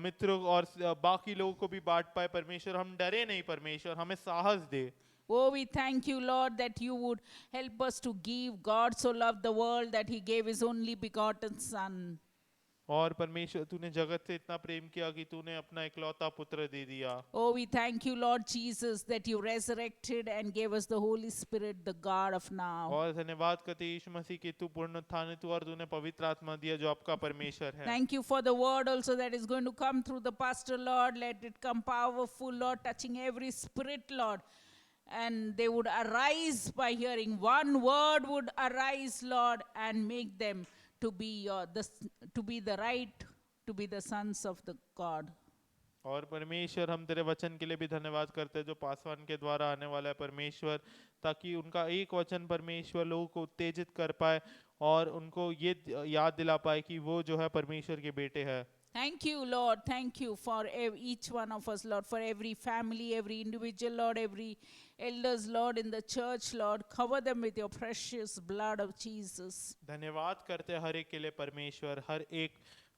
मित्रों और बाकी लोगों को भी बांट पाए परमेश्वर। हम डरे नहीं परमेश्वर, हमें साहस दे। Oh, we thank you, Lord, that you would help us to give. God so loved the world that he gave his only begotten Son. और परमेश्वर तूने जगत से इतना प्रेम किया कि तूने अपना इकलौता पुत्र दे दिया। Oh, we thank you, Lord Jesus, that you resurrected and gave us the Holy Spirit, the God of now. और धन्यवाद करते यीशु मसीह कि तू पुनरुत्थान तू और तूने पवित्र आत्मा दिया जो आपका परमेश्वर है। Thank you for the word also that is going to come through the pastor, Lord. Let it come powerful, Lord, touching every spirit, Lord. And they would arise by hearing. One word would arise, Lord, and make them to be the sons of the God. और परमेश्वर हम तेरे वचन के लिए भी धन्यवाद करते हैं जो पासवान के द्वारा आने वाला है परमेश्वर, ताकि उनका एक वचन परमेश्वर लोगों को उत्तेजित कर पाए और उनको ये याद दिला पाए कि वो जो है परमेश्वर के बेटे हैं। Thank you, Lord. Thank you for each one of us, Lord, for every family, every individual, Lord, every elders, Lord, in the church, Lord. Cover them with your precious blood of Jesus. धन्यवाद करते हैं हर एक के लिए परमेश्वर, हर एक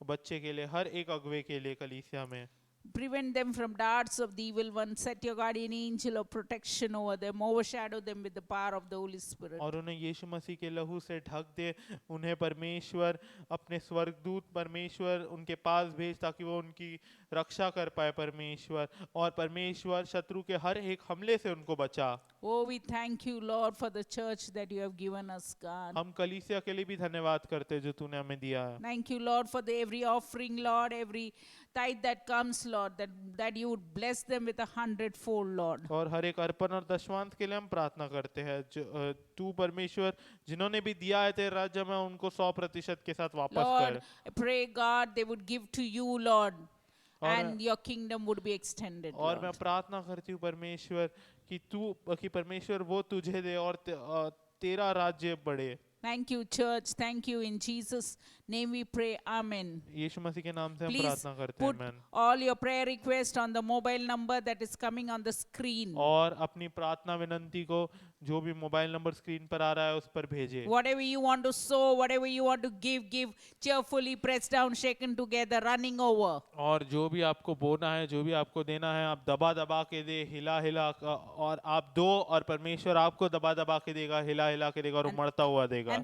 बच्चे के लिए, हर एक अगुवे के लिए कलीसिया में। Prevent them from darts of the evil one. Set your guardian angel of protection over them. Overshadow them with the power of the Holy Spirit. और उन्हें यीशु मसीह के लहू से ढक दे, उन्हें परमेश्वर अपने स्वर्गदूत परमेश्वर उनके पास भेज ताकि वो उनकी रक्षा कर पाए परमेश्वर, और परमेश्वर शत्रु के हर एक हमले से उनको बचा। Oh, we thank you, Lord, for the church that you have given us, God. हम कलीसिया के लिए भी धन्यवाद करते हैं जो तूने हमें दिया है। Thank you, Lord, for every offering, Lord, every tithe that comes, Lord, that you would bless them with 100-fold, Lord. और हर एक अर्पण और दशमांश के लिए हम प्रार्थना करते हैं तू परमेश्वर जिन्होंने भी दिया है तेरे राज्य में उनको 100% के साथ वापस Lord, कर। I pray, God, they would give to you, Lord, and your kingdom would be extended, और मैं Lord. प्रार्थना करती हूँ परमेश्वर कि परमेश्वर वो तुझे दे और तेरा राज्य बढ़े। Thank you, church. Thank you. In Jesus' name we pray. Amen. यीशु मसीह के नाम से हम Please प्रार्थना करते हैं। put आमीन। all your prayer requests on the mobile number that is coming on the screen. और अपनी प्रार्थना विनंती को जो भी मोबाइल नंबर स्क्रीन पर आ रहा है उस पर भेजे। Whatever you want to sow, whatever you want to give cheerfully, pressed down, shaken together, running over. और जो भी आपको बोना है, जो भी आपको देना है, आप दबा दबा के दे, हिला हिला और आप दो, और परमेश्वर आपको दबा दबा के देगा, हिला हिला के देगा और उमड़ता हुआ देगा। And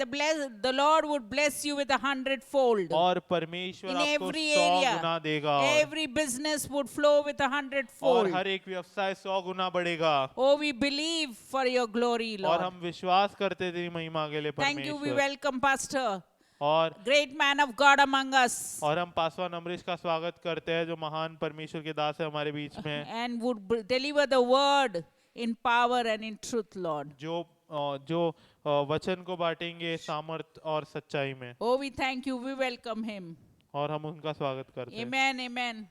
the Lord would bless you with 100-fold. और परमेश्वर In आपको every 100 area, गुना देगा। every business would flow with और 100-fold. हर एक व्यवसाय 100 गुना बढ़ेगा। Oh, we believe for your glory, और Lord. हम विश्वास करते तेरी महिमा के लिए Thank you. We परमेश्वर। welcome Pastor, और great man of God among us, और हम पासवान अमरीश का स्वागत करते हैं जो महान परमेश्वर के दास है हमारे बीच में, and would deliver the word in power and in truth, Lord. जो वचन को बांटेंगे सामर्थ और सच्चाई में। Oh, we thank you. We welcome him. और हम उनका स्वागत करते हैं। Amen. Amen.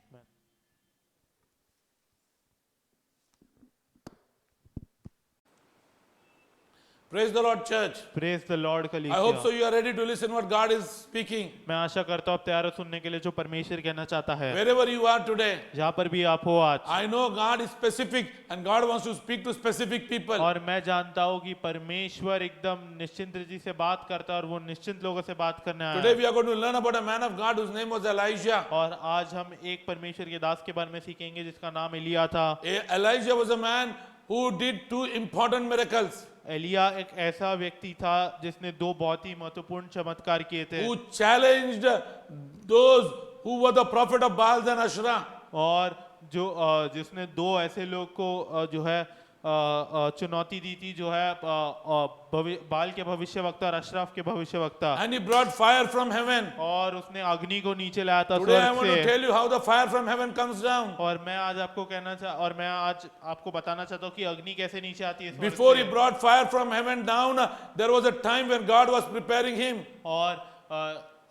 Praise the Lord, church. Praise the Lord I hope so कलीसिया। you are ready to listen what God is speaking. मैं आशा करता हूँ आप तैयार हो सुनने के लिए जो परमेश्वर कहना चाहता है। Wherever you are today, जहाँ पर भी आप हो आज, I know God is specific and God wants to speak to specific people. और मैं जानता हूँ कि परमेश्वर एकदम निश्चिंत जी से बात करता है और वो निश्चिंत लोगों से बात करने आया Today है। we are going to learn about a man of God whose name was Elijah. और आज हम एक परमेश्वर के दास के बारे में सीखेंगे जिसका नाम एलिया था। Elijah was a man who did two important miracles, Elia एक ऐसा व्यक्ति था जिसने दो बहुत ही महत्वपूर्ण चमत्कार किए थे who challenged those who were the prophet of Baal and Asherah. और जिसने दो ऐसे लोग को जो है चुनौती दी थी, जो है बाल के भविष्यवक्ता और अशराफ के भविष्यवक्ता, And he brought fire from heaven. और उसने अग्नि को नीचे लाया था Today I स्वर्ग want to से। tell you how the fire from heaven comes down. और मैं आज आपको बताना चाहता हूँ कि अग्नि कैसे नीचे आती है स्वर्ग Before he से। brought fire from heaven down, there was a time when God was preparing him. और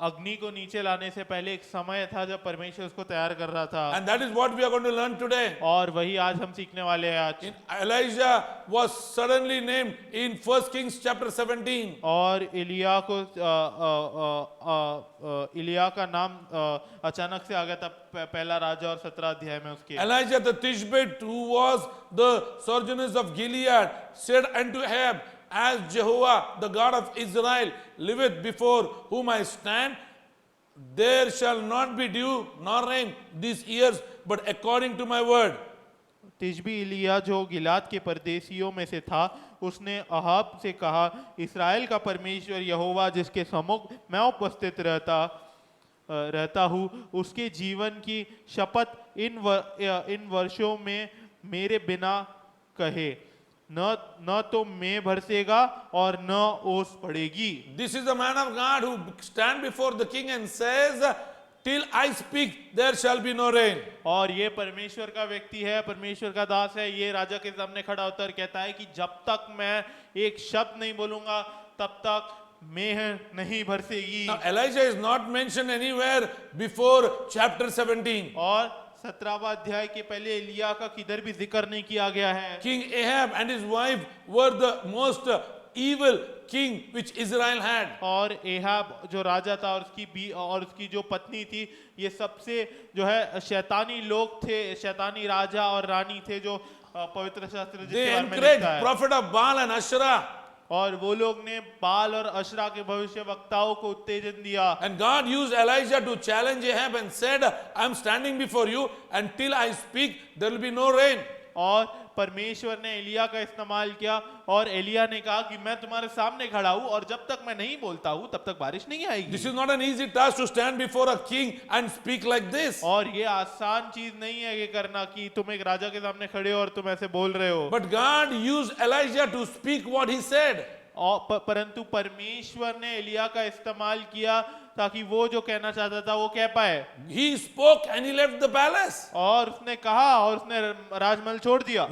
अग्नि को नीचे लाने से पहले एक समय था जब परमेश्वर उसको तैयार कर रहा था, And that is what we are going to learn today. और वही आज हम सीखने वाले हैं आज। Elijah was suddenly named in 1 Kings chapter 17. और इलिया का नाम अचानक से आ गया था पहला राजा और 17 अध्याय में उसके। Elijah the Tishbite, who was the sojourners of Gilead, said unto Ahab, As Jehovah, the God of Israel, liveth before whom I stand, there shall not be dew nor rain these years, but according to my word. तिशबी इलिया जो गिलाद के परदेशियों में से था, उसने Ahab से कहा, इस्राएल का परमेश्वर यहोवा जिसके सम्मुख मैं उपस्थित रहता हूँ, उसके जीवन की शपथ इन वर्षों में मेरे बिना कहे, न तो मैं बरसेगा और न ओस पड़ेगी। This is the man of God who stand before the king and says, Till I speak, there shall be no rain. और ये परमेश्वर का व्यक्ति है, परमेश्वर का दास है, ये राजा के सामने खड़ा होता है, कहता है कि जब तक मैं एक शब्द नहीं बोलूंगा तब तक मेंह नहीं बरसेगी। Now Elijah is not mentioned anywhere before chapter 17. और 17वां अध्याय के पहले एलिया का किधर भी जिक्र नहीं किया गया है। King Ahab and his wife were the most evil king which Israel had. और एहाब जो राजा था और उसकी जो पत्नी थी, ये सबसे जो है शैतानी लोग थे, शैतानी राजा और रानी थे जो पवित्र शास्त्र जिसके They बारे में encouraged लिखा है। prophet of Baal and Asherah. और वो लोग ने बाल और अशरा के भविष्य वक्ताओं को उत्तेजन दिया। And God used Elijah to challenge Ahab and said, I am standing before you, and till I speak, there will be no rain. और परमेश्वर ने एलिया का इस्तेमाल किया और एलिया ने कहा कि मैं तुम्हारे सामने खड़ा हूं और जब तक मैं नहीं बोलता हूं तब तक बारिश नहीं आएगी। This is not an easy task to stand before a king and speak like this. और ये आसान चीज नहीं है ये करना कि तुम एक राजा के सामने खड़े हो और तुम ऐसे बोल रहे हो। But God used Elijah to speak what he said. और परंतु परमेश्वर ने एलिया का इस्तेमाल किया ताकि वो जो कहना चाहता था वो कह पाए। He spoke and he left the palace. और उसने कहा और उसने राजमहल छोड़ दिया।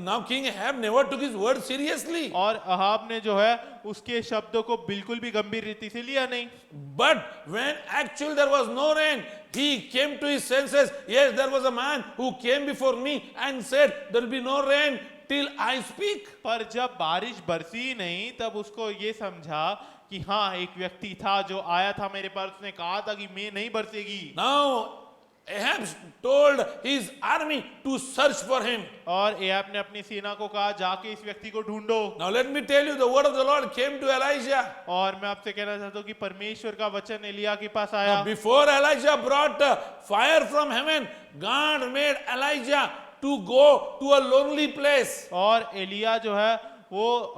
Now King Ahab never took his word seriously. और अहाब ने जो है उसके शब्दों को बिल्कुल भी गंभीर रीति से लिया नहीं। But when actually there was no rain, he came to his senses. Yes, there was a man who came before me and said, there will be no rain till I speak. पर जब बारिश बरसी नहीं तब उसको ये समझा कि हाँ एक व्यक्ति था जो आया था मेरे पास, उसने कहा था कि मैं नहीं बरसेगी। Now Ahab told his army to search for him. और एहाब ने अपनी सेना को कहा जाके इस व्यक्ति को ढूंढो। Now let me tell you, the word of the Lord came to Elijah. और मैं आपसे कहना चाहता हूँ कि परमेश्वर का वचन एलिया के पास आया। Now, before Elijah brought fire from heaven, God made Elijah to go to a lonely place. और एलिया जो है वो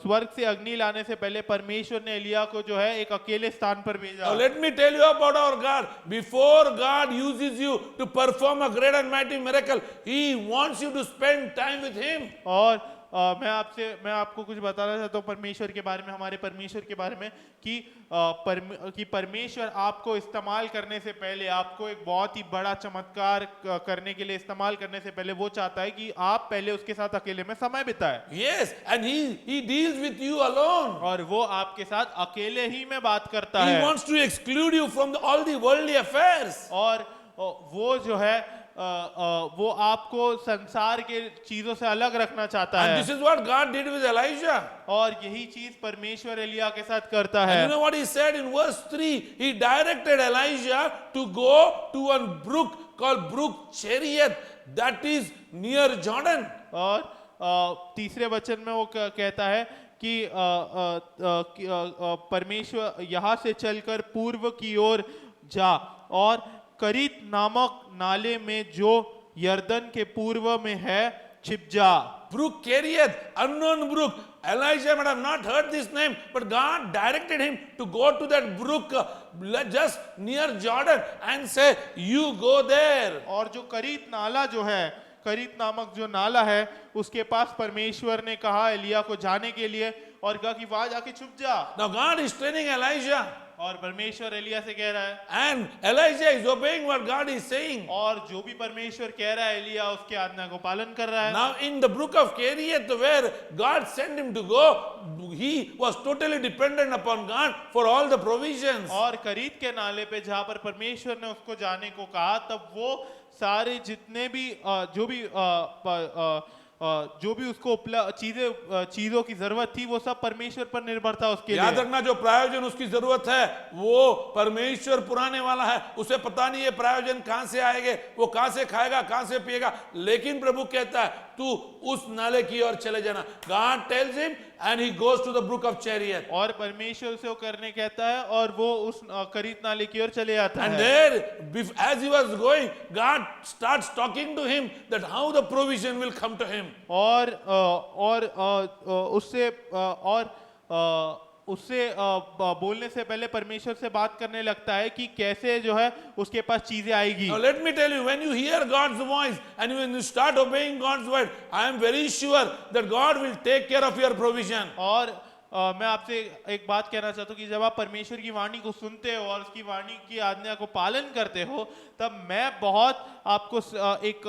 स्वर्ग से अग्नि लाने से पहले परमेश्वर ने एलिया को जो है एक अकेले स्थान पर भेजा। Now let me tell you about our God. Before God uses you to perform a great and mighty miracle, He wants you to spend time with Him. और मैं आपको कुछ बताना चाहता हूँ परमेश्वर के बारे में, हमारे परमेश्वर के बारे में कि परमेश्वर आपको इस्तेमाल करने से पहले, आपको एक बहुत ही बड़ा चमत्कार करने के लिए इस्तेमाल करने से पहले वो चाहता है कि आप पहले उसके साथ अकेले में समय बिताएं। Yes, and He deals with you alone. और वो आपके साथ अकेले ही में बात करता He है। wants to exclude you from all the worldly affairs. और वो जो है वो आपको संसार के चीजों से अलग रखना चाहता है। And this is what God did with Elijah. और यही चीज परमेश्वर एलिया के साथ करता And है। you know what He said in verse 3? He directed Elijah to go to a brook called Brook Cherith, that is near Jordan. और तीसरे वचन में वो कहता है कि परमेश्वर यहाँ से चलकर पूर्व की ओर जा और करीत नामक नाले में जो यर्दन के पूर्व में है छिप जा। Brook Kerioth, unknown brook. Elijah might have not heard this name, but God directed him to go to that brook just near Jordan and say, you go there. और जो करीत नाला जो है, करीत नामक जो नाला है, उसके पास परमेश्वर ने कहा एलिया को जाने के लिए और कहा कि वहां जाके छुप जा। Now God is training Elijah. और परमेश्वर एलिया से कह रहा है, And Elijah is obeying what God is saying. और जो भी परमेश्वर कह रहा है एलिया उसके आज्ञा को पालन कर रहा है। Now in the brook of Kerioth, where God sent him to go, he was totally dependent upon God for all the provisions. और करीत के नाले पे जहां पर परमेश्वर ने उसको जाने को कहा, तब वो सारे जितने भी जो भी उसको चीजों की जरूरत थी, वो सब परमेश्वर पर निर्भर था उसके याद लिए। रखना, जो प्रायोजन उसकी जरूरत है वो परमेश्वर पुराने वाला है। उसे पता नहीं है प्रायोजन कहां से आएंगे, वो कहां से खाएगा, कहां से पिएगा, लेकिन प्रभु कहता है तू उस नाले की ओर चले जाना। God tells him and he goes to the brook of Cherith. और परमेश्वर उसे वो करने कहता है और वो उस करीत नाले की ओर चले जाता And है। there, as he was going, God starts talking to him that how the provision will come to him. और उससे बोलने से पहले परमेश्वर से बात करने लगता है कि कैसे जो है उसके पास चीजें आएगी। Now let me tell you, when you hear God's voice and when you start obeying God's word, I am very sure that God will take care of your provision. और मैं आपसे एक बात कहना चाहता हूँ कि जब आप परमेश्वर की वाणी को सुनते हो और उसकी वाणी की आज्ञा को पालन करते हो, तब मैं बहुत आपको एक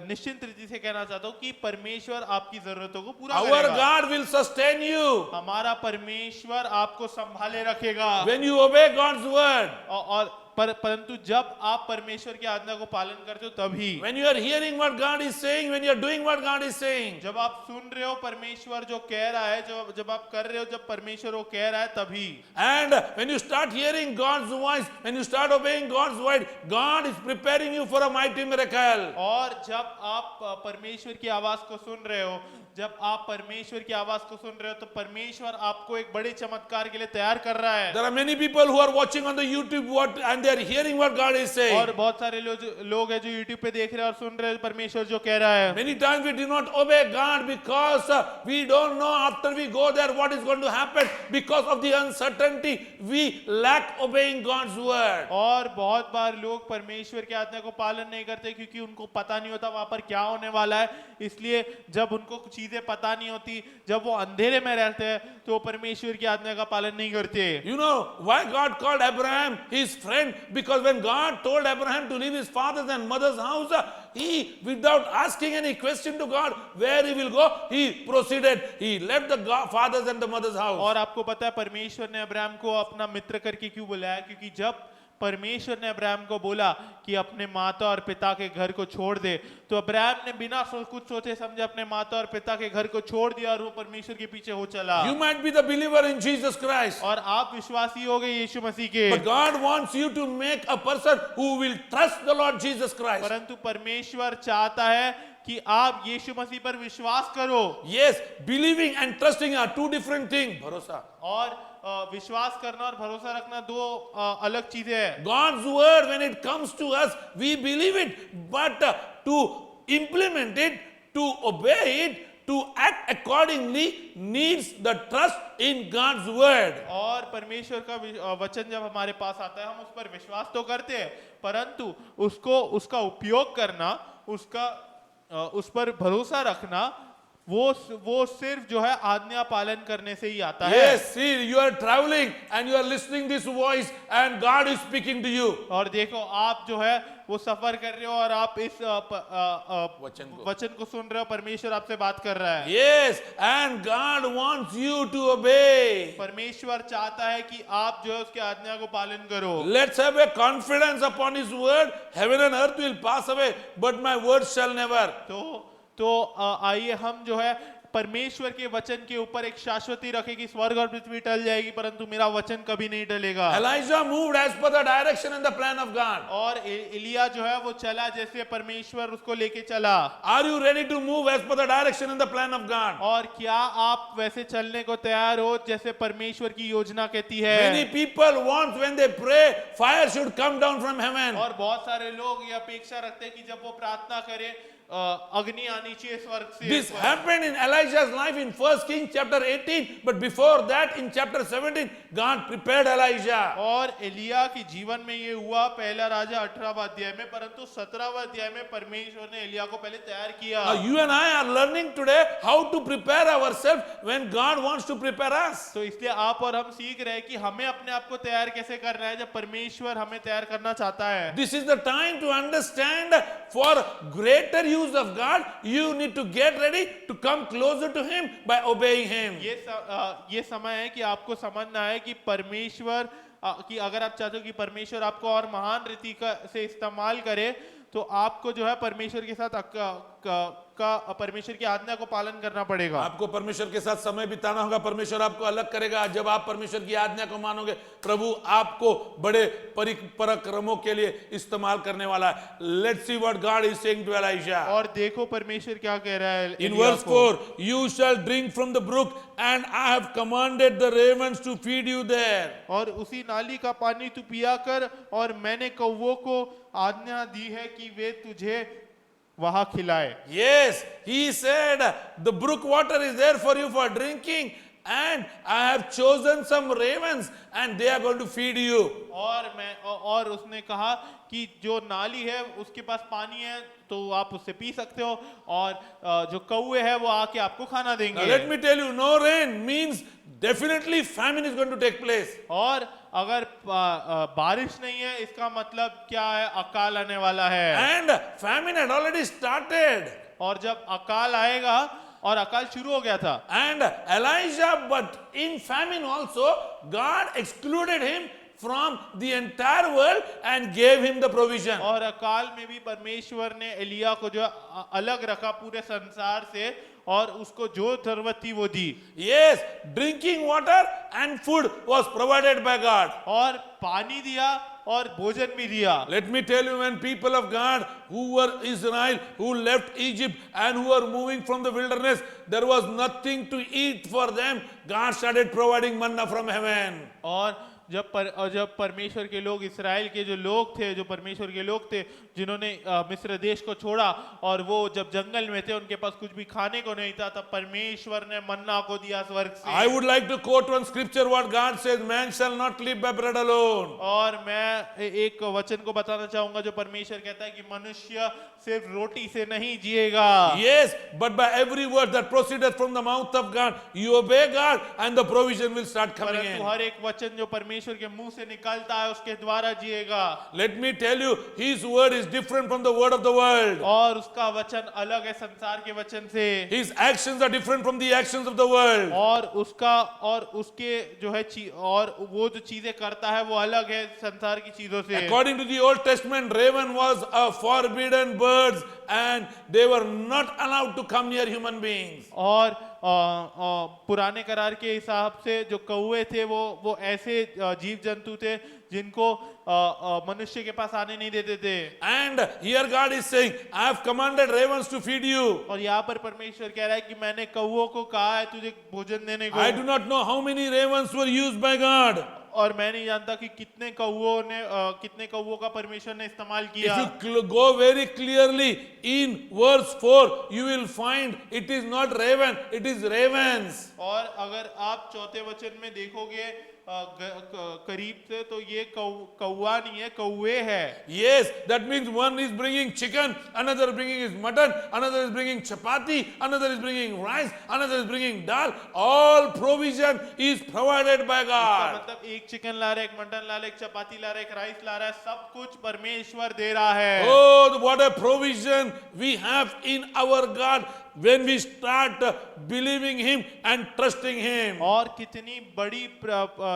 निश्चित रीति से कहना चाहता हूँ कि परमेश्वर आपकी जरूरतों को पूरा Our करेगा। God will sustain you हमारा परमेश्वर आपको संभाले रखेगा। when you obey God's word. परंतु जब आप परमेश्वर की आज्ञा को पालन करते हो तभी, When you are hearing what God is saying, when you are doing what God is saying. जब आप सुन रहे हो परमेश्वर जो कह रहा है, जब आप कर रहे हो जब परमेश्वर वो कह रहा है तभी। And when you start hearing God's voice, when you start obeying God's word, God is preparing you for a mighty miracle. और जब आप परमेश्वर की आवाज को सुन रहे हो, जब आप परमेश्वर की आवाज को सुन रहे हो, तो परमेश्वर आपको एक बड़े चमत्कार के लिए तैयार कर रहा है। There are many people who are watching on the YouTube and they are hearing what God is saying. और बहुत सारे लोग हैं जो YouTube पे देख रहे हैं और सुन रहे हैं परमेश्वर जो कह रहा है। Many times we do not obey God because we don't know after we go there what is going to happen. Because of the uncertainty, we lack obeying God's word. और बहुत बार लोग परमेश्वर की आज्ञा को पालन नहीं करते क्योंकि उनको पता नहीं होता वहां पर क्या होने वाला है। इसलिए जब उनको चीजें पता नहीं होती, जब वो अंधेरे में रहते हैं, तो परमेश्वर की आज्ञा का पालन नहीं करते। You know why God called Abraham his friend? Because when God told Abraham to leave his father's and mother's house, he, without asking any question to God where he will go, he proceeded. He left the father's and the mother's house. और आपको पता है परमेश्वर ने Abraham को अपना मित्र करके क्यों बुलाया? क्योंकि जब परमेश्वर ने अब्राहम को बोला कि अपने माता और पिता के घर को छोड़ दे, तो अब्राहम ने बिना कुछ सोचे समझे अपने माता और पिता के घर को छोड़ दिया और वो परमेश्वर के पीछे हो चला। You might be the believer in Jesus Christ, और आप विश्वासी हो गए यीशु मसीह के, but God wants you to make a person who will trust the Lord Jesus Christ. परंतु परमेश्वर चाहता है कि आप यीशु मसीह पर विश्वास करो। Yes, believing and trusting are two different things. भरोसा. और विश्वास करना और भरोसा रखना दो अलग चीजें हैं। God's word, when it comes to us, we believe it, but to implement it, to obey it, to act accordingly needs the trust in God's word. और परमेश्वर का वचन जब हमारे पास आता है, हम उस पर विश्वास तो करते हैं, परंतु उसका उपयोग करना, उस पर भरोसा रखना, वो सिर्फ जो है आज्ञा पालन करने से ही आता है। Yes, see, you are traveling and you are listening this voice and God is speaking to you. और देखो आप जो है वो सफर कर रहे हो और आप इस वचन को सुन रहे हो, परमेश्वर आपसे बात कर रहा है। Yes, and God wants you to obey. परमेश्वर चाहता है कि आप जो है उसके आज्ञा को पालन करो। Let's have a confidence upon His word. Heaven and earth will pass away, but my word shall never. तो आइए हम जो है परमेश्वर के वचन के ऊपर एक शाश्वती रखें कि स्वर्ग और पृथ्वी टल जाएगी परंतु मेरा वचन कभी नहीं टलेगा। Elijah moved as per the direction and the plan of God. और एलिया जो है वो चला जैसे परमेश्वर उसको लेके चला। Are you ready to move as per the direction and the plan of God? और क्या आप वैसे चलने को तैयार हो जैसे परमेश्वर की योजना कहती है? Many people want when they pray, fire should come down from heaven. और बहुत सारे लोग ये अपेक्षा रखते हैं कि जब वो प्रार्थना करे अग्नि आनी चाहिए स्वर्ग से। This happened in Elijah's life in 1 Kings chapter 18, but before that in chapter 17, God prepared Elijah. और एलिया के जीवन में ये हुआ पहला राजा 18वां अध्याय में, परंतु 17वां अध्याय में परमेश्वर ने एलिया को पहले तैयार किया। Now you and I are learning today how to prepare ourselves when God wants to prepare us. तो इसलिए आप और हम सीख रहे हैं कि हमें अपने आप को तैयार कैसे करना है जब परमेश्वर हमें तैयार करना चाहता है। This is the time to understand for greater use of God, you need to get ready to come closer to Him by obeying Him. ये समय है कि आपको समझना है कि परमेश्वर कि अगर आप चाहते हो कि परमेश्वर आपको और महान रीति से इस्तेमाल करे, तो आपको जो है परमेश्वर के साथ परमेश्वर की आज्ञा को पालन करना पड़ेगा। आपको परमेश्वर के साथ समय बिताना होगा। परमेश्वर आपको अलग करेगा जब आप परमेश्वर की आज्ञा को मानोगे। प्रभु आपको बड़े पराक्रमों के लिए इस्तेमाल करने वाला है। Let's see what God is saying to Elijah. और देखो परमेश्वर क्या कह रहा है। In verse 4, you shall drink from the brook, and I have commanded the ravens to feed you there. और उसी नाली का पानी तू पिया कर, और मैंने कौवों को आज्ञा दी है कि वे तुझे वहां खिलाए। Yes, he said, the brook water is there for you for drinking, and I have chosen some ravens, and they are going to feed you. और उसने कहा कि जो नाली है उसके पास पानी है तो आप उससे पी सकते हो, और जो कौवे हैं वो आके आपको खाना देंगे। Now let me tell you, no rain means definitely famine is going to take place. और अगर बारिश नहीं है इसका मतलब क्या है, अकाल आने वाला है। And famine had already started. और जब अकाल आएगा, और अकाल शुरू हो गया था। And Elijah, but in famine also, God excluded him from the entire world and gave him the provision. और अकाल में भी परमेश्वर ने एलिया को जो अलग रखा पूरे संसार से, और उसको जो जरूरत थी वो दी। Yes, drinking water and food was provided by God. और पानी दिया और भोजन भी दिया। Let me tell you, when people of God who were Israel, who left Egypt and who were moving from the wilderness, there was nothing to eat for them. God started providing manna from heaven. और जब परमेश्वर के लोग, इस्राएल के जो लोग थे, जो परमेश्वर के लोग थे, जिन्होंने मिस्र देश को छोड़ा और वो जब जंगल में थे, उनके पास कुछ भी खाने को नहीं था, तब परमेश्वर ने मन्ना को दिया स्वर्ग से। I would like to quote one scripture what God says, man shall not live by bread alone. और मैं एक वचन को बताना चाहूंगा जो परमेश्वर कहता है कि मनुष्य सिर्फ रोटी से नहीं जिएगा। Yes, but by every word that proceedeth from the mouth of God, you obey God and the provision will start coming in. परंतु हर एक वचन जो परमेश्वर के मुंह से निकलता है उसके द्वारा जिएगा। Let me tell you, His word is different from the word of the world. और उसका वचन अलग है संसार के वचन से। His actions are different from the actions of the world. और उसके जो है और वो जो चीजें करता है वो अलग है संसार की चीजों से। According to the Old Testament, raven was a forbidden birds and they were not allowed to come near human beings. और पुराने करार के हिसाब से जो कौवे थे वो ऐसे जीव जंतु थे जिनको मनुष्य के पास आने नहीं देते थे। And here God is saying, I have commanded ravens to feed you. और यहाँ पर परमेश्वर कह रहा है कि मैंने कौवों को कहा है तुझे भोजन देने को। I do not know how many ravens were used by God. और मैं नहीं जानता कि कितने कौवों का परमेश्वर ने इस्तेमाल किया। If you go very clearly in verse 4, you will find it is not raven, it is ravens. और अगर आप चौथे वचन में देखोगे करीब से तो ये कौवा नहीं है, कौवे है। Yes, that means one is bringing chicken, another is bringing his mutton, another is bringing chapati, another is bringing rice, another is bringing dal. All provision is provided by God. मतलब एक चिकन ला रहा है, एक mutton ला रहा है, एक चपाती ला रहा है, एक राइस ला रहा है, सब कुछ परमेश्वर दे रहा है। Oh, what a provision we have in our God when we start believing Him and trusting Him. और कितनी बड़ी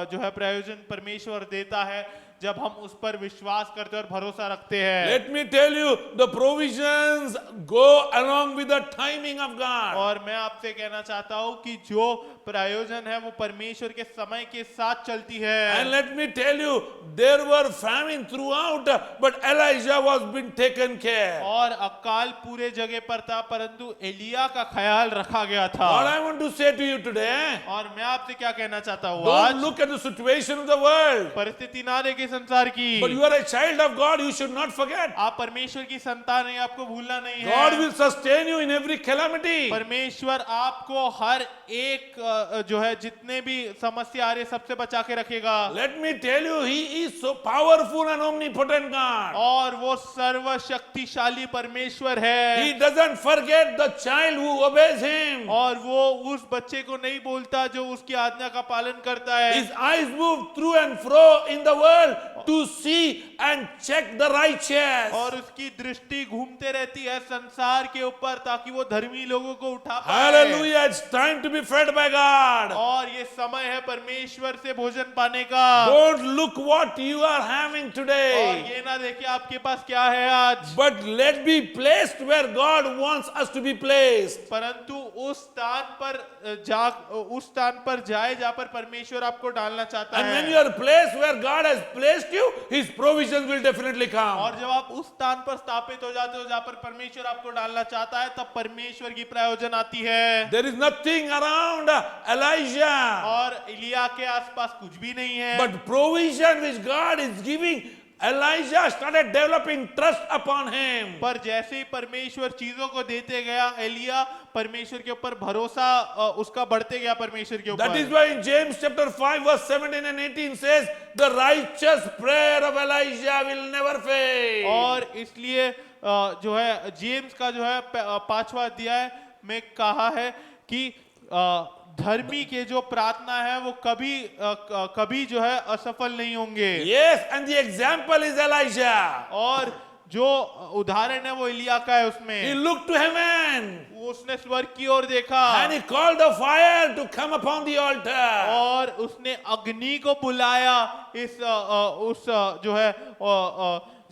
जो है प्रयोजन परमेश्वर देता है जब हम उस पर विश्वास करते हैं और भरोसा रखते हैं। Let me tell you, the provisions go along with the timing of God. और मैं आपसे कहना चाहता हूँ कि जो प्रयोजन है वो परमेश्वर के समय के साथ चलती है। And let me tell you, there were famine throughout, but Elijah was being taken care. और अकाल पूरे जगह पर था, परंतु एलिया का ख्याल रखा गया था। What I want to say to you today, और मैं आपसे क्या कहना चाहता हूँ don't आज, look at the situation of the world, परिस्थिति ना देखे संसार की, but you are a child of God, you should not forget. आप परमेश्वर की संतान है, आपको भूलना नहीं God है। will sustain you in every calamity. परमेश्वर आपको हर एक जो है जितने भी समस्या आ रही है सबसे बचा के रखेगा। Let me tell you, He is so powerful and omnipotent God. और वो सर्वशक्तिशाली परमेश्वर है। He doesn't forget the child who obeys Him. और वो उस बच्चे को नहीं बोलता जो उसकी आज्ञा का पालन करता है। His eyes move through and fro in the world to see and check the righteous. और उसकी दृष्टि घूमते रहती है संसार के ऊपर ताकि वो धर्मी लोगों को उठा पाए। Hallelujah, it's time to be fed by God. और ये समय है परमेश्वर से भोजन पाने का। Don't look what you are having और today, ये ना देखिए आपके पास क्या है आज, but let be placed where God wants us to be placed. परंतु उस स्थान पर जाए जहाँ पर परमेश्वर आपको डालना चाहता And when है। you are placed where God has placed you, His provisions will definitely come. और जब आप उस स्थान पर स्थापित हो जाते हो जहाँ पर परमेश्वर आपको डालना चाहता है, तब परमेश्वर की प्रयोजन आती है। There is nothing around Elijah, और एलिया के आसपास कुछ भी नहीं है, but provision which God is giving, Elijah started developing trust upon him. पर जैसे ही परमेश्वर चीजों को देते गया, एलिया परमेश्वर के ऊपर भरोसा उसका बढ़ते गया परमेश्वर के That is ऊपर। why in James chapter 5 verse 17 and 18 says, the righteous prayer of Elijah will never fail. और इसलिए जो है जेम्स का जो है 5वां अध्याय में कहा है कि धर्मी के जो प्रार्थना है वो कभी जो है असफल नहीं होंगे। Yes, and the example is Elijah. और जो उदाहरण है वो एलिया का है उसमें। He looked to heaven उसने स्वर्ग की ओर देखा and he called the fire to come upon the altar. और उसने अग्नि को बुलाया इस उस जो है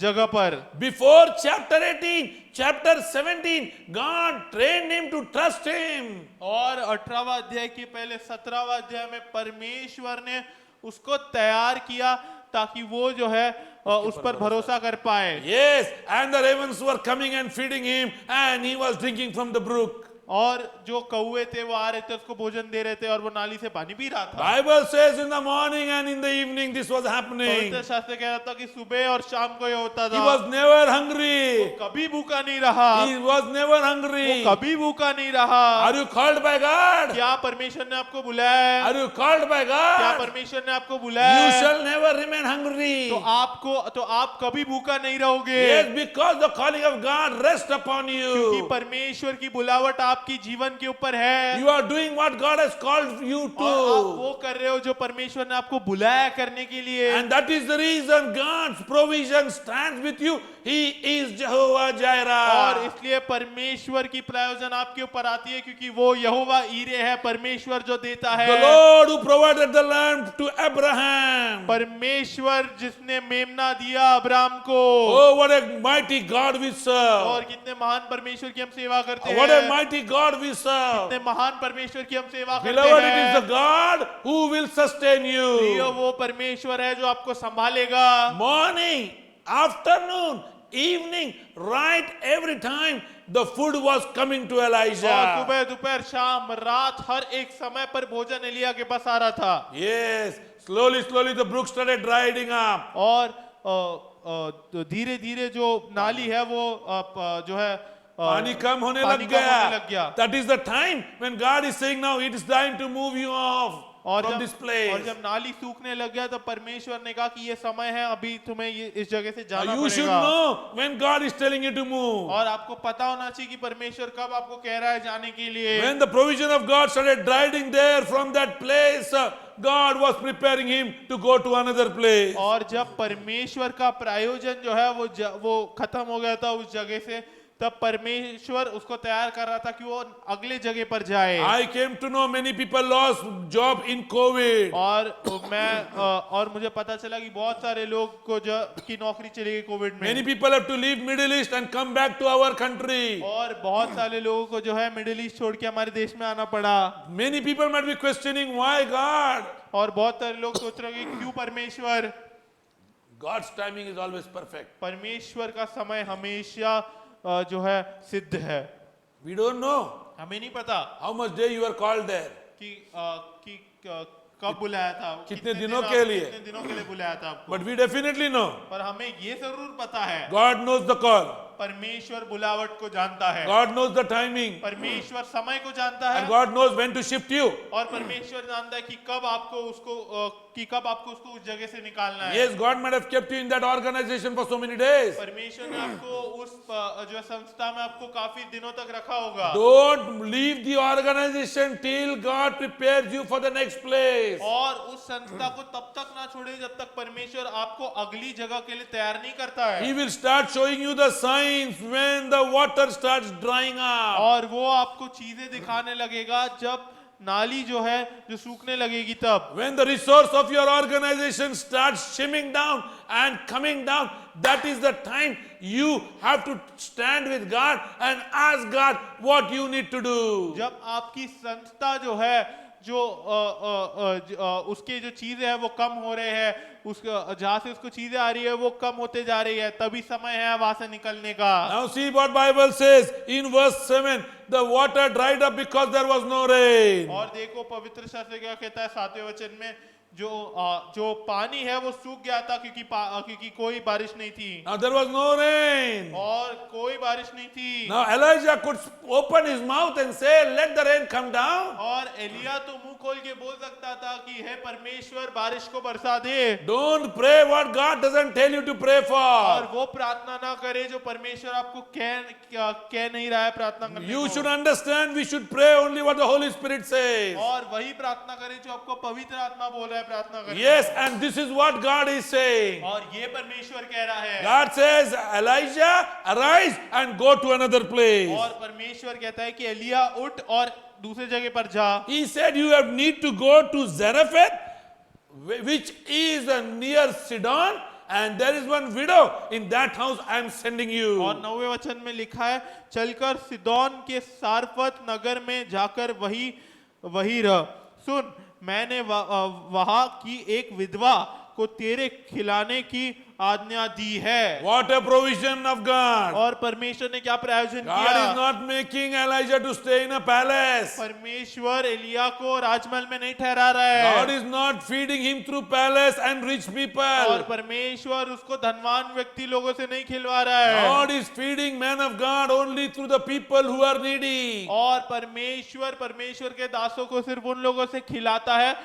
जगह पर। Before chapter 18, chapter 17, God trained him to trust him. और 18वां अध्याय के पहले 17वां अध्याय में परमेश्वर ने उसको तैयार किया ताकि वो जो है उस पर भरोसा कर पाए। Yes, and the ravens were coming and feeding him, and he was drinking from the brook. और जो कौवे थे वो आ रहे थे उसको भोजन दे रहे थे और वो नाली से पानी पी रहा था। Bible says in the morning and in the evening this was happening. पवित्र शास्त्र कह रहा था कि सुबह और शाम को ये होता He था। was never hungry. कभी भूखा नहीं रहा, He was never वो hungry. कभी भूखा नहीं रहा। Are you called by God? क्या परमेश्वर ने आपको बुलाया है? Are you called by क्या God? परमेश्वर ने आपको बुलाया You है? shall never remain hungry. तो आप कभी भूखा नहीं रहोगे। Yes, because the calling of God rests upon क्योंकि you. परमेश्वर की बुलावट आपकी जीवन के ऊपर है। You are doing what God has called you और आप to. वो कर रहे हो जो परमेश्वर ने आपको बुलाया करने के लिए। And that is the reason God's provision stands with you. He is Jehovah और Jireh. इसलिए परमेश्वर की प्रयोजन आपके ऊपर आती है क्योंकि वो यहोवा ईरे है, परमेश्वर जो देता है। The Lord who provided the land to Abraham. परमेश्वर जिसने मेमना दिया अब्राम को। Oh, what a mighty God we serve. और कितने महान परमेश्वर की हम सेवा करते What a हैं। mighty God we serve. कितने महान परमेश्वर की हम सेवा करते Beloved, it is हैं। the God who will sustain प्रियो you. वो परमेश्वर है जो आपको संभालेगा। Morning, afternoon, evening, right, every time the food was coming to और Elijah. सुबह दोपहर शाम रात हर एक समय पर भोजन एलिया के पास आ रहा था। Yes, slowly the brook started drying up. और धीरे धीरे जो नाली है वो जो है पानी कम होने पानी लग कम होने लग गया. गया। That is the time when God is saying now it is time to move you off और from this place. जब नाली सूखने लग गया तो परमेश्वर ने कहा कि ये समय है अभी तुम्हें ये इस जगह से जाना You should पड़ेगा। know when God is telling you to move. और आपको पता होना चाहिए कि परमेश्वर कब आपको कह रहा है जाने के लिए। When the provision of God started drying there from that place, God was preparing him to go to another place. और जब परमेश्वर का प्रायोजन जो है वो खत्म हो गया था उस जगह से, तब परमेश्वर उसको तैयार कर रहा था कि वो अगले जगह पर जाए। I came to know many people lost job in COVID. और मुझे पता चला कि बहुत सारे लोग को जो की नौकरी चली गई कोविड में। Many people have to leave Middle East and come back to our country. और बहुत सारे लोगों को जो है मिडिल ईस्ट छोड़ के हमारे देश में आना पड़ा। Many people might be questioning why God. और बहुत सारे लोग सोच रहे हैं कि क्यों परमेश्वर। God's timing is always perfect. परमेश्वर का समय हमेशा जो है सिद्ध है। We don't know हमें नहीं पता how much day you are called there. कि कब बुलाया था, कितने दिनों के लिए, कितने दिनों के लिए बुलाया था आपको। But we definitely know पर हमें ये जरूर पता है God knows the call. परमेश्वर बुलावट को जानता है। God knows the timing. परमेश्वर समय को जानता है। And God knows when to shift you. और परमेश्वर जानता है कि कब आपको उसको उस जगह से निकालना है। Yes, God might have kept you in that organization for so many days. परमेश्वर ने आपको उस जो संस्था में आपको काफी दिनों तक रखा होगा। Don't leave the organization till God prepares you for the next place. और उस संस्था को तब तक ना छोड़े जब तक परमेश्वर आपको अगली जगह के लिए तैयार नहीं करता है। He will start showing you the signs when the water starts drying up. और वो आपको चीजें दिखाने लगेगा जब नाली जो है जो सूखने लगेगी तब। When the resource of your organization starts shimming down and coming down, that is the time you have to stand with God and ask God what you need to do. जब आपकी संस्था जो है जो उसके जो चीजें हैं वो कम हो रहे हैं, उसका जहां से उसको चीजें आ रही है वो कम होते जा रही है, तभी समय है वहां से निकलने का। Now see what Bible says in verse 7, the water dried up because there was no rain. और देखो पवित्र शास्त्र क्या कहता है 7वें वचन में, जो पानी है वो सूख गया था क्योंकि कोई बारिश नहीं थी। Now there was no rain. और कोई बारिश नहीं थी। Now Elijah could open his mouth and say, let the rain come down. और एलिया तो मुंह खोल के बोल सकता था कि हे परमेश्वर बारिश को बरसा दे। Don't pray what God doesn't tell you to pray और for. वो प्रार्थना ना करे जो परमेश्वर आपको कह नहीं रहा है प्रार्थना करने You को। should understand we should pray only what the Holy Spirit says. और वही प्रार्थना करे जो आपको पवित्र आत्मा बोल रहा है प्रार्थना करने। Yes, and this is what God is saying. और ये परमेश्वर कह रहा है। God says, Elijah, arise and go to another place. और परमेश्वर कहता है कि एलिया उठ और दूसरे जगह पर जा। He said, you have need to go to Zarephath, which is near Sidon, and there is one widow. In that house I am sending you. और 9वें वचन में लिखा है चलकर सिदोन के सारफत नगर में जाकर वही रह। सुन, मैंने वहां की एक विधवा को तेरे खिलाने की आज्ञा दी है। What a provision of God. और परमेश्वर ने क्या प्रायोजन God किया? is not making Elijah to stay in a palace. परमेश्वर एलिया को राजमहल में नहीं ठहरा रहा है। God is not feeding him through palace and rich और people. परमेश्वर उसको धनवान व्यक्ति लोगों से नहीं खिलवा रहा है। God is feeding man of God only through the people who are needy. और परमेश्वर के दासों को सिर्फ उन लोगों से खिलाता है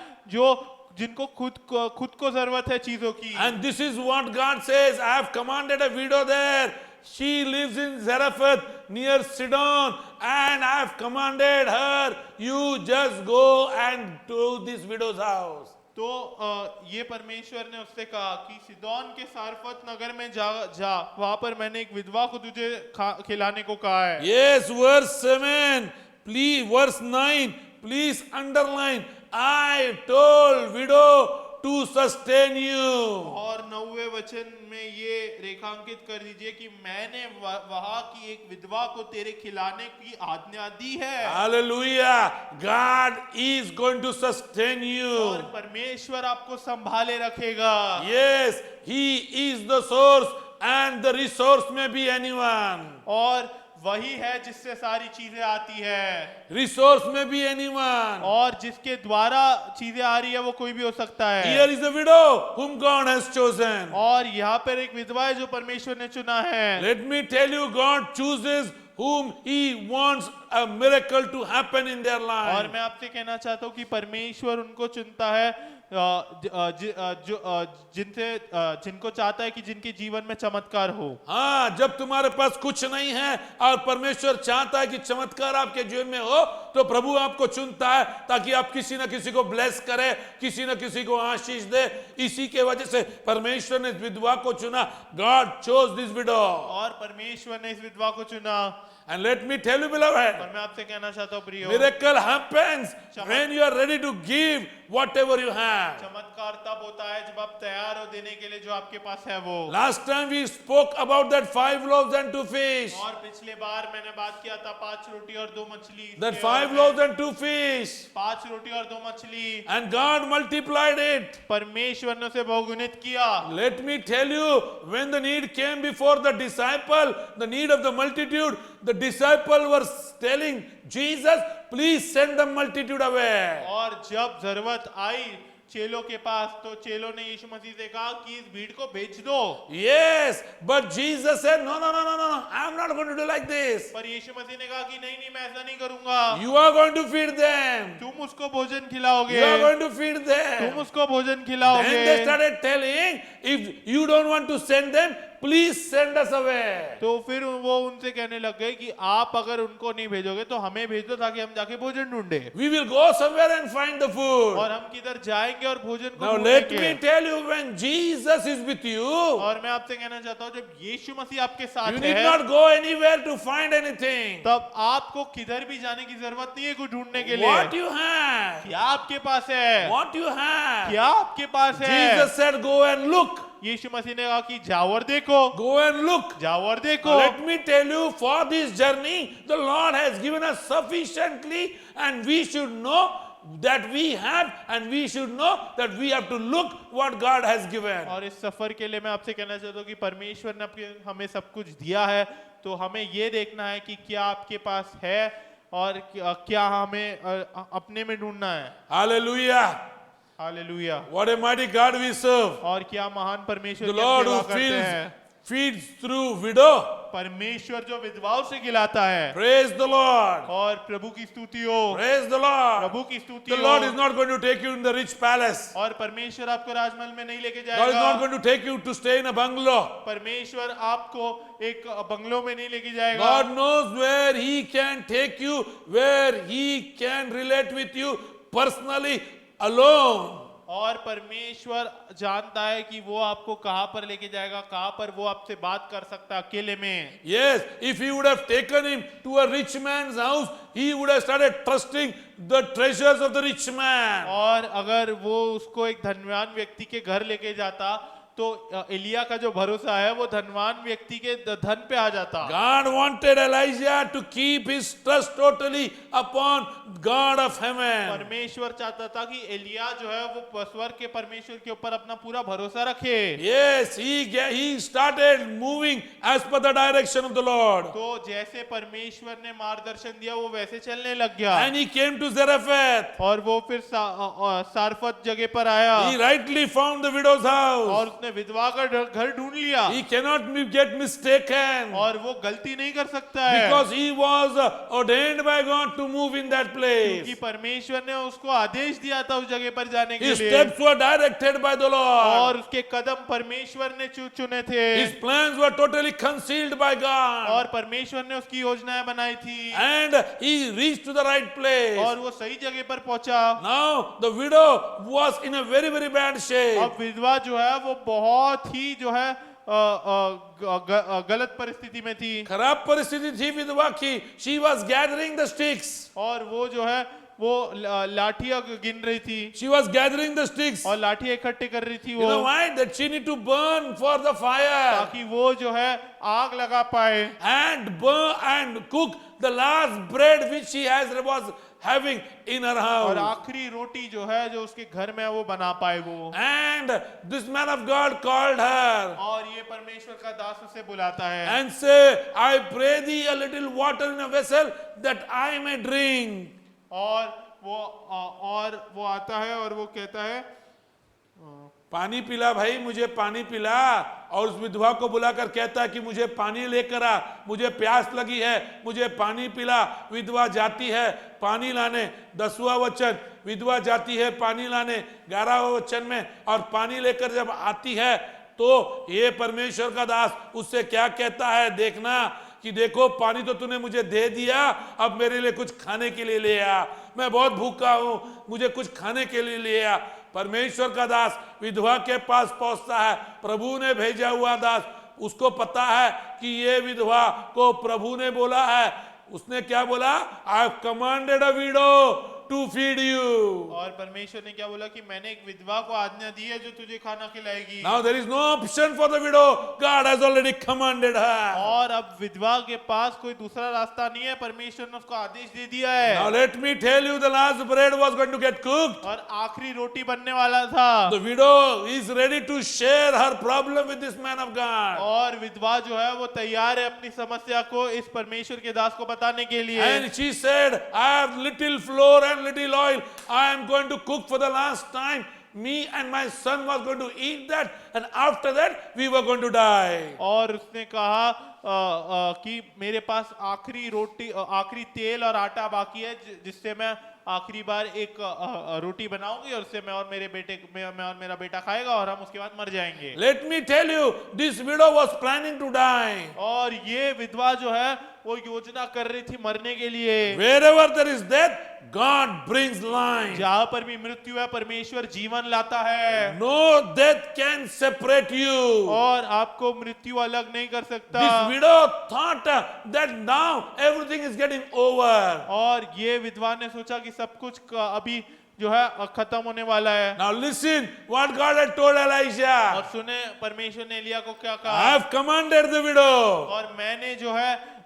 जिनको खुद को जरूरत है चीजों की। And this is what God says, I have commanded a widow there. She lives in Zarephath near Sidon, and I have commanded her, you just go and to this widow's house. तो ये परमेश्वर ने उससे कहा कि सिदोन के सारफत नगर में जा वहां पर मैंने एक विधवा को तुझे खिलाने को कहा है। Yes, verse 7, please, verse 9, please underline, I told widow to sustain you. और 9वें वचन में ये रेखांकित कर दीजिए कि मैंने वहां की एक विधवा को तेरे खिलाने की आज्ञा दी है। Hallelujah. God is going to sustain you. और परमेश्वर आपको संभाले रखेगा। Yes, He is the source and the resource may be anyone. और वही है जिससे सारी चीजें आती है। Resource may be anyone. और जिसके द्वारा चीजें आ रही है वो कोई भी हो सकता है। Here is a widow whom God has chosen. और यहाँ पर एक विधवा है जो परमेश्वर ने चुना है। Let me tell you, God chooses whom He wants a miracle to happen in their और life. मैं आपसे कहना चाहता हूँ कि परमेश्वर उनको चुनता है जिनको चाहता है कि जिनके जीवन में चमत्कार हो। हाँ, जब तुम्हारे पास कुछ नहीं है और परमेश्वर चाहता है कि चमत्कार आपके जीवन में हो, तो प्रभु आपको चुनता है ताकि आप किसी न किसी को ब्लेस करे, किसी न किसी को आशीष दे। इसी के वजह से परमेश्वर ने इस विधवा को चुना। God chose this window. और परमेश्वर ने इस विधवा को चुना। And let me tell you, beloved, और मैं आपसे कहना चाहता हूँ प्रियो, miracle happens when you are ready to give whatever you have. चमत्कार तब होता है जब आप तैयार हो देने के लिए जो आपके पास है वो। Last time we spoke about that 5 loaves and 2 fish. और पिछले बार मैंने बात किया था 5 रोटी और 2 मछली। That 5 loaves and 2 fish. 5 रोटी और 2 मछली। And God multiplied it. परमेश्वर ने उसे बहुगुणित किया। Let me tell you, when the need came before the disciple, the need of the multitude, the disciple was telling Jesus, please send the multitude away. और जब जरूरत आई चेलों के पास, तो चेलों ने यीशु मसीह से कहा कि इस भीड़ को भेज दो। Yes, but Jesus said, no, no, no, no, no, no, I'm not going to do like this. पर यीशु मसीह ने कहा कि नहीं नहीं मैं ऐसा नहीं करूंगा। You are going to feed them. तुम उसको भोजन खिलाओगे। You are going to feed them. तुम उसको भोजन Then खिलाओगे। they started telling, if you don't want to send them, please send us away. तो फिर वो उनसे कहने लग गए कि आप अगर उनको नहीं भेजोगे तो हमें भेज दो ताकि हम जाके भोजन ढूंढे। We will go somewhere and find the food. और हम किधर जाएंगे और भोजन को Now let me tell you, when Jesus is with you, और मैं आपसे कहना चाहता हूँ जब यीशु मसीह आपके you साथ need है, not go anywhere to find anything. तब आपको किधर भी जाने की जरूरत नहीं है कुछ ढूंढने के लिए। What you have, क्या आपके पास है? what you have. क्या आपके पास है? Jesus said, go and look. यीशु मसीह ने कहा कि जाओ और देखो। Go and look. जाओ और देखो। Let me tell you, for this journey, the Lord has given us sufficiently, and we should know that we have, and we should know that we have to look what God has given. और इस सफर के लिए मैं आपसे कहना चाहता हूँ कि परमेश्वर ने हमें सब कुछ दिया है, तो हमें ये देखना है कि क्या आपके पास है और क्या हमें अपने में ढूंढना है। Hallelujah. Hallelujah. What a mighty God we serve. और क्या महान परमेश्वर The की हम Lord सेवा who करते हैं। feeds through widow. परमेश्वर जो विधवाओं से खिलाता है। Praise the Lord. और प्रभु की स्तुति हो। Praise the Lord. प्रभु की स्तुति The हो। Lord is not going to take you in the rich palace. और परमेश्वर आपको राजमहल में नहीं लेके God is not जाएगा। going to take you to stay in a bungalow. परमेश्वर आपको एक बंगलों में नहीं लेके जाएगा। God knows where He can take you, where He can relate with you personally, alone. और परमेश्वर जानता है कि वो आपको कहां पर लेके जाएगा, कहां पर वो आपसे बात कर सकता है अकेले में। Yes, if He would have taken him to a rich man's house, he would have started trusting the treasures of the rich man. और अगर वो उसको एक धनवान व्यक्ति के घर लेके जाता तो एलिया का जो भरोसा है वो धनवान व्यक्ति के धन पे आ जाता। God wanted Elijah to keep his trust totally upon God of heaven. परमेश्वर चाहता था कि एलिया जो है वो स्वर्ग के परमेश्वर के ऊपर अपना पूरा भरोसा रखे। Yes, he started moving as per the direction of the Lord. तो जैसे परमेश्वर ने मार्गदर्शन दिया वो वैसे चलने लग गया। And he came to Zarephath. और वो फिर सारफत जगह पर आया। He rightly found the widow's house. और उसने विधवा का घर ढूंढ लिया। He cannot get mistaken. और वो गलती नहीं कर सकता है। Because he was ordained by God to move in that place. क्योंकि परमेश्वर ने उसको आदेश दिया था उस जगह पर जाने के His लिए। steps were directed by the Lord. और उसके कदम परमेश्वर ने चुने थे। His plans were totally concealed by God. और परमेश्वर ने उसकी योजनाएं बनाई थी। And he reached to the right place. और वो सही जगह पर पहुंचा। Now the widow was in a very, very bad shape. अब विधवा जो है वो बहुत ही जो है गलत परिस्थिति में थी। खराब परिस्थिति थी विधवा की. She was gathering the sticks. और वो जो है वो लाठियां गिन रही थी। She was gathering the sticks. और लाठियां इकट्ठे कर रही थी You know वो, why? That she need to burn for the fire ताकि वो जो है आग लगा पाए and burn and cook the last bread which she was having in her और house. आखिरी रोटी जो है जो उसके घर में है वो बना पाए वो। And this man of God called her और ये परमेश्वर का दास उसे बुलाता है and say, I pray thee a little water in a vessel that I may drink. और वो आता है और वो कहता है पानी पिला भाई, मुझे पानी पिला। और उस विधवा को बुलाकर कहता है कि मुझे पानी लेकर आ, मुझे प्यास लगी है, मुझे पानी पिला। विधवा जाती है पानी लाने, 10वां वचन, विधवा जाती है पानी लाने 11वां वचन में, और पानी लेकर जब आती है तो ये परमेश्वर का दास उससे क्या कहता है, देखना कि देखो पानी तो तूने मुझे दे दिया, अब मेरे लिए कुछ खाने के लिए ले आ, मैं बहुत भूखा हूं, मुझे कुछ खाने के लिए ले आ। परमेश्वर का दास विधवा के पास पहुंचता है, प्रभु ने भेजा हुआ दास, उसको पता है कि ये विधवा को प्रभु ने बोला है। उसने क्या बोला, I have commanded a widow to feed you. और परमेश्वर ने क्या बोला कि मैंने एक विधवा को आज्ञा दी है जो तुझे खाना खिलाएगी। Now there is no option for the widow, God has already commanded her. और अब विधवा के पास कोई दूसरा रास्ता नहीं है, परमेश्वर ने उसको आदेश दे दिया है। Now let me tell you, the last bread was going to get cooked. और आखिरी रोटी बनने वाला था। The widow is ready to share her problem with this man of God. और विधवा जो है वो तैयार है अपनी समस्या को इस परमेश्वर के दास को बताने के लिए। And she said, I have little flour and little oil. I am going to cook for the last time. Me and my son was going to eat that, and after that we were going to die. और उसने कहा कि मेरे पास आखिरी रोटी, आखिरी तेल और आटा बाकी है जिससे मैं आखिरी बार एक रोटी बनाऊंगी और उससे मैं और मेरा बेटा खाएगा और हम उसके बाद मर जाएंगे। Let me tell you, this widow was planning to die. और ये विधवा जो है वो योजना कर रही थी मरने के लिए। Wherever there is death, God brings life. जहां पर भी मृत्यु है परमेश्वर जीवन लाता है। No death can separate you. और आपको मृत्यु अलग नहीं कर सकता। This widow thought that now everything is getting over. और ये विधवा ने सोचा कि सब कुछ अभी जो है खत्म होने वाला है। Now listen what God had told और Elijah. सुने परमेश्वर ने एलिया को क्या I कहा। have commanded the widow. और मैंने जो है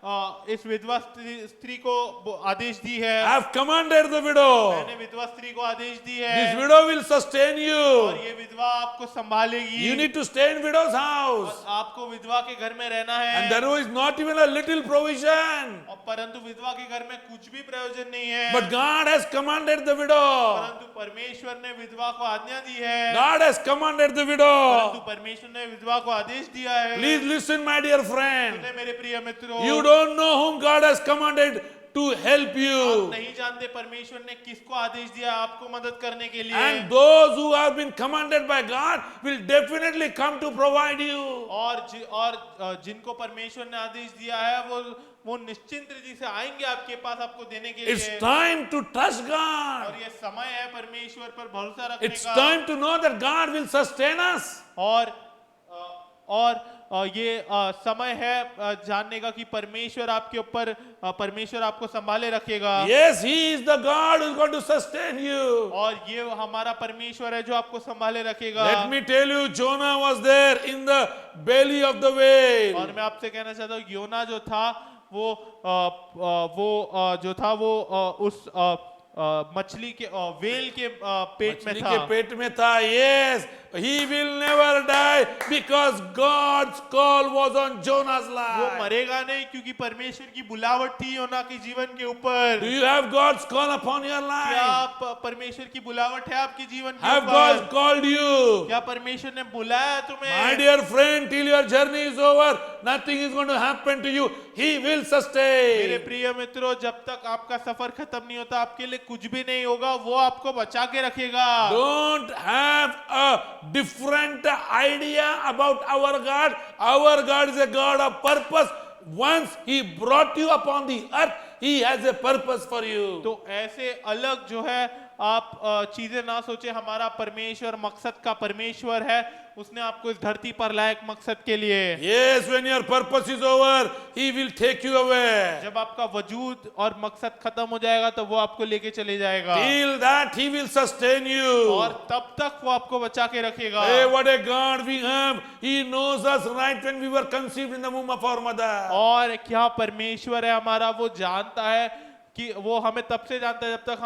इस विधवा स्त्री को आदेश दी है। I have commanded the widow. मैंने विधवा स्त्री को आदेश दी है। This widow will sustain और you. ये विधवा आपको संभालेगी। You need to stay in widow's house. और आपको विधवा के घर में रहना है। And there is not even a little provision. और परंतु विधवा के घर में कुछ भी प्रयोजन नहीं है। But God has commanded the widow. परंतु परमेश्वर ने विधवा को आज्ञा दी है। God has commanded the widow. परंतु परमेश्वर ने विधवा को आदेश दिया है। Please listen, my dear friend. सुने मेरे प्रिय मित्रों। You don't know whom God has commanded to help आप you. नहीं जानते परमेश्वर ने किसको आदेश दिया आपको मदद करने के लिए। And those who have been commanded by God will definitely come to provide you. और जिनको परमेश्वर ने आदेश दिया है वो निश्चिंत रीति से आएंगे आपके पास आपको देने के It's लिए। time to trust God. और ये समय है परमेश्वर पर भरोसा रखने It's का। time to know that God will sustain us. और ये समय है जानने का कि परमेश्वर आपके ऊपर परमेश्वर आपको संभाले रखेगा। Yes, He is the God who is going to sustain you. और ये हमारा परमेश्वर है जो आपको संभाले रखेगा। Let me tell you, Jonah was there in the belly of the whale. और मैं आपसे कहना चाहता हूँ योना जो था वो उस मछली के वेल के पेट में मछली था। के पेट में था। Yes, he will never die because God's call was on Jonah's वो life. मरेगा नहीं क्योंकि परमेश्वर की बुलावट थी योना के जीवन के ऊपर। Do you have God's call upon your क्या life? परमेश्वर की बुलावट है आपके जीवन के Have ऊपर? God called you? क्या परमेश्वर ने बुलाया तुम्हें? My dear friend, till your journey is over, nothing is going to happen to you. He will मेरे sustain. प्रिय मित्रों जब तक आपका सफर खत्म नहीं होता आपके लिए कुछ भी नहीं होगा, वो आपको बचा के रखेगा। Don't have a different idea about our God. Our God is a God of purpose. Once He brought you upon the earth, He has a purpose for you. तो ऐसे अलग जो है आप चीजें ना सोचे, हमारा परमेश्वर मकसद का परमेश्वर है, उसने आपको इस धरती पर लायक मकसद के लिए। Yes, when your purpose is over, He will take you away. जब आपका वजूद और मकसद खत्म हो जाएगा तो वो आपको लेके चले जाएगा Till that He will sustain you. और तब तक वो आपको बचा के रखेगा। Hey, what a God we have. He knows us right when we were conceived in the womb of our mother. और क्या परमेश्वर है हमारा, वो जानता है कि वो हमें तब से जानता है जब तक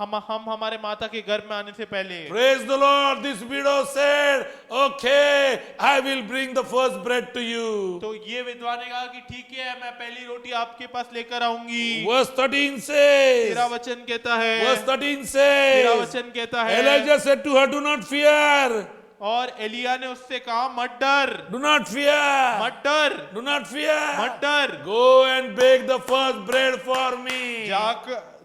हम हमारे माता के गर्भ में आने से पहले। Praise the Lord. This widow said, okay, I will bring the first bread to you. तो ये विधवा ने कहा कि ठीक है मैं पहली रोटी आपके पास लेकर आऊंगी। Verse 13 says, तेरा वचन कहता है, verse 13 तेरा says, वचन कहता है, Elijah said to her, do not fear. और एलिया ने उससे कहा मत डर, Do not fear. मत डर, Do not fear. मत डर। Go and bake the first bread for me.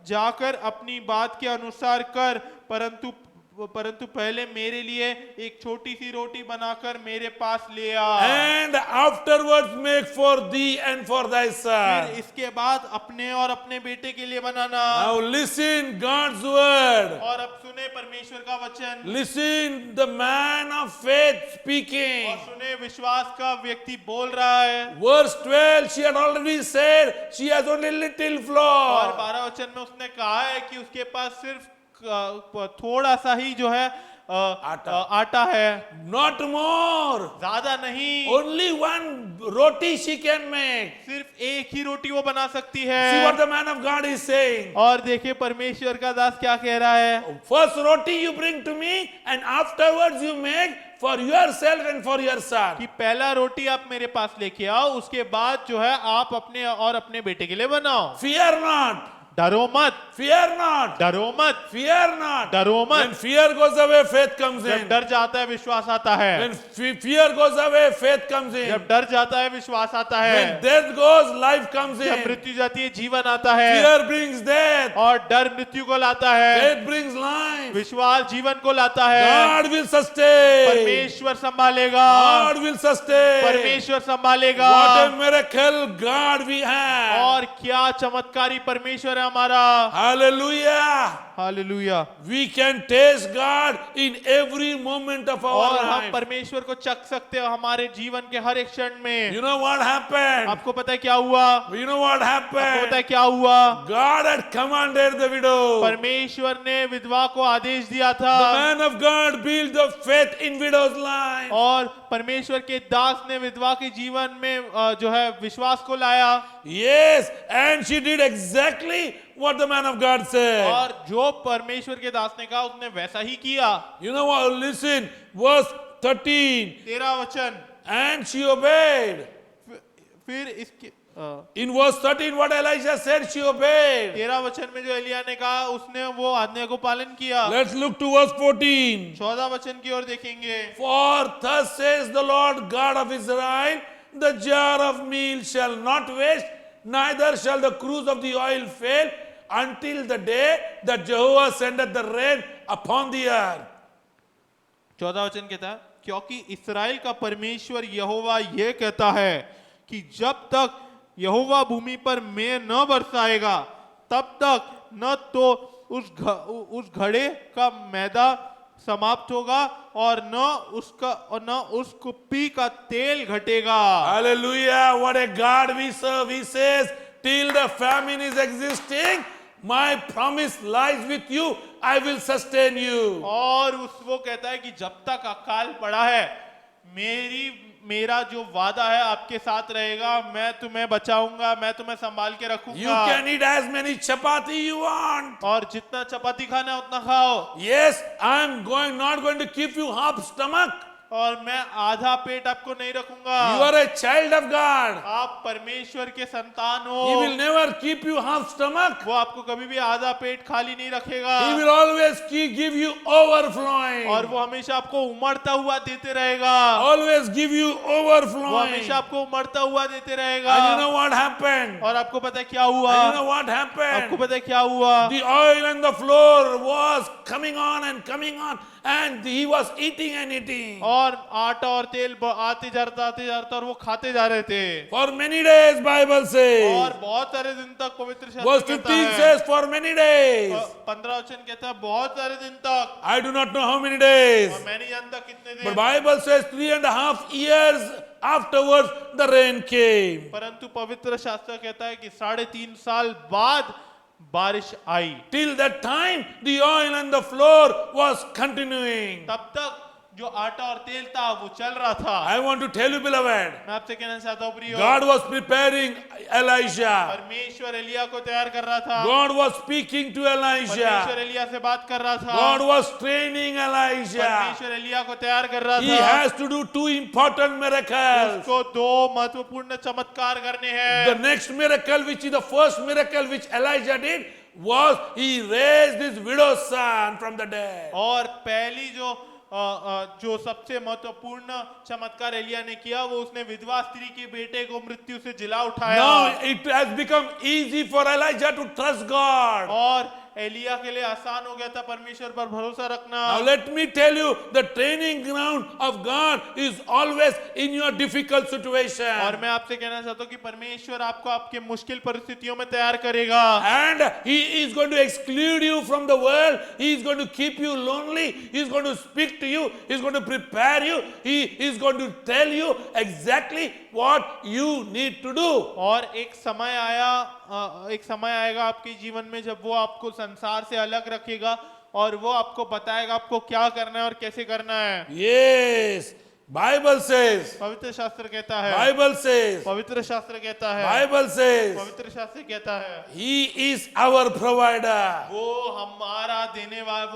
जाकर अपनी बात के अनुसार कर, परंतु पहले मेरे लिए एक छोटी सी रोटी बनाकर मेरे पास ले आ। And afterwards make for thee and for thy son. फिर इसके बाद अपने और अपने बेटे के लिए बनाना। Now listen God's word. और अब सुने परमेश्वर का वचन, Listen the man of faith और speaking. सुने विश्वास का व्यक्ति बोल रहा है। Verse 12, she had already said she has only little और flour. 12 वचन में उसने कहा है कि उसके पास सिर्फ थोड़ा सा ही जो है आटा है, Not more. ज्यादा नहीं। Only one roti she can make. सिर्फ एक ही रोटी वो बना सकती See what है। the man of God is saying. और देखिए परमेश्वर का दास क्या कह रहा है, First roti you bring to me and afterwards you make for yourself and for your son. कि पहला रोटी आप मेरे पास लेके आओ, उसके बाद जो है आप अपने और अपने बेटे के लिए बनाओ। Fear not. डरो मत, Fear not. डरो मत, Fear not. डरो When मत। fear goes away, faith comes जब in. डर जाता है विश्वास आता है, When fear goes away, faith comes in. जब डर जाता है विश्वास आता When है, death goes, life comes जब in. मृत्यु जाती है जीवन आता है, Fear brings death. और डर मृत्यु को लाता है, Faith brings life. विश्वास जीवन को लाता है। God will sustain. परमेश्वर संभालेगा, God will sustain. परमेश्वर संभालेगा। What a miracle God we have. और क्या चमत्कारी परमेश्वर है हमारा। Hallelujah. Hallelujah. We can taste God in every moment of our और हम life. परमेश्वर को चख सकते हो हमारे जीवन के हर एक क्षण में। You know what happened? आपको पता है क्या हुआ? You know what आपको पता है happened? क्या हुआ? God had commanded the widow. परमेश्वर ने विधवा को आदेश दिया The था, man of God built the faith in widow's life. और परमेश्वर के दास ने विधवा के जीवन में जो है विश्वास को लाया। Yes, and she did exactly what the man of God said. और जो परमेश्वर के दास ने कहा उसने वैसा ही किया। You know what? Listen, verse 13. 13 वचन, And she obeyed. फिर इसके In verse 13, what Elijah said, she obeyed. 13 वचन में जो एलिया ने कहा उसने वो आज्ञा को पालन किया। Let's look to verse 14. 14 वचन की ओर देखेंगे। For thus says the Lord God of Israel, the jar of meal shall not waste, neither shall the cruse of the oil fail, until the day that Jehovah sendeth the rain upon the earth. 14 वचन कहता है, क्योंकि इस्राएल का परमेश्वर यहोवा ये कहता है कि जब तक यहोवा भूमि पर मेघ न बरसाएगा, तब तक न तो उस घड़े का मैदा समाप्त होगा और न उस कुप्पी का तेल घटेगा। Hallelujah, what a God we serve. He says, till the famine is existing, my promise lies with you, I will sustain you. और वो कहता है कि जब तक अकाल पड़ा है, मेरा जो वादा है आपके साथ रहेगा, मैं तुम्हें बचाऊंगा, मैं तुम्हें संभाल के You रखूंगा। can eat as many chapati you want. और जितना चपाती खाना है उतना खाओ। Yes, I'm not going to keep you half stomach. और मैं आधा पेट आपको नहीं रखूंगा। You are a child of God. आप परमेश्वर के संतान हो। He will never keep you half stomach. वो आपको कभी भी आधा पेट खाली नहीं रखेगा। He will always give you overflowing. और वो हमेशा आपको उमड़ता हुआ देते रहेगा। Always give you वो overflowing. हमेशा आपको उमड़ता हुआ देते रहेगा। And you know what happened? और आपको पता है क्या हुआ? And you know what आपको happened? पता है क्या हुआ? The oil and the flour was coming on and coming on, and he was eating and eating. और आटा और तेल आते जाता और वो खाते जा रहे थे। For many days, Bible और says. बहुत सारे दिन तक पवित्र Verse शास्त्र कहता 15 है। says, for many days. 15 वचन कहता है बहुत सारे दिन तक। I do not know how many days. और मैं नहीं जानता कितने But दिन। Bible says 3.5 years afterwards the rain came. परंतु पवित्र शास्त्र कहता है कि 3.5 साल बाद बारिश आई। Till that time the oil and the flour was continuing. तब तक जो आटा और तेल था वो चल रहा था। I want to tell you, beloved, मैं आपसे कहना चाहता हूँ प्रियो, God was preparing Elijah. परमेश्वर एलिया को तैयार कर रहा था। God was speaking to परमेश्वर Elijah. एलिया से बात कर रहा था। God was training Elijah. परमेश्वर एलिया को तैयार कर रहा He था। has to do 2 important miracles. उसको 2 महत्वपूर्ण चमत्कार करने हैं। The next miracle, which is the first miracle which Elijah did, was he raised his widow's son from the dead. और पहली जो जो सबसे महत्वपूर्ण चमत्कार एलिया ने किया वो उसने विधवा स्त्री के बेटे को मृत्यु से जिला उठाया। Now it has become easy for Elijah to trust God. और एलिया के लिए आसान हो गया था परमेश्वर पर भरोसा रखना। Now let me tell you, the training ground of God is always in your difficult situation. और मैं आपसे कहना चाहता हूँ कि परमेश्वर आपको आपके मुश्किल परिस्थितियों में तैयार करेगा। And He is going to exclude you from the world. He is going to keep you lonely. He is going to speak to you. He is going to prepare you. He is going to tell you exactly what you need to do. और एक समय आएगा आपके जीवन में जब वो आपको संसार से अलग रखेगा और वो आपको बताएगा आपको क्या करना है और कैसे करना है। Yes, Bible says. पवित्र शास्त्र कहता है, Bible says. पवित्र शास्त्र कहता है, Bible says. पवित्र शास्त्र कहता है, He is our provider. वो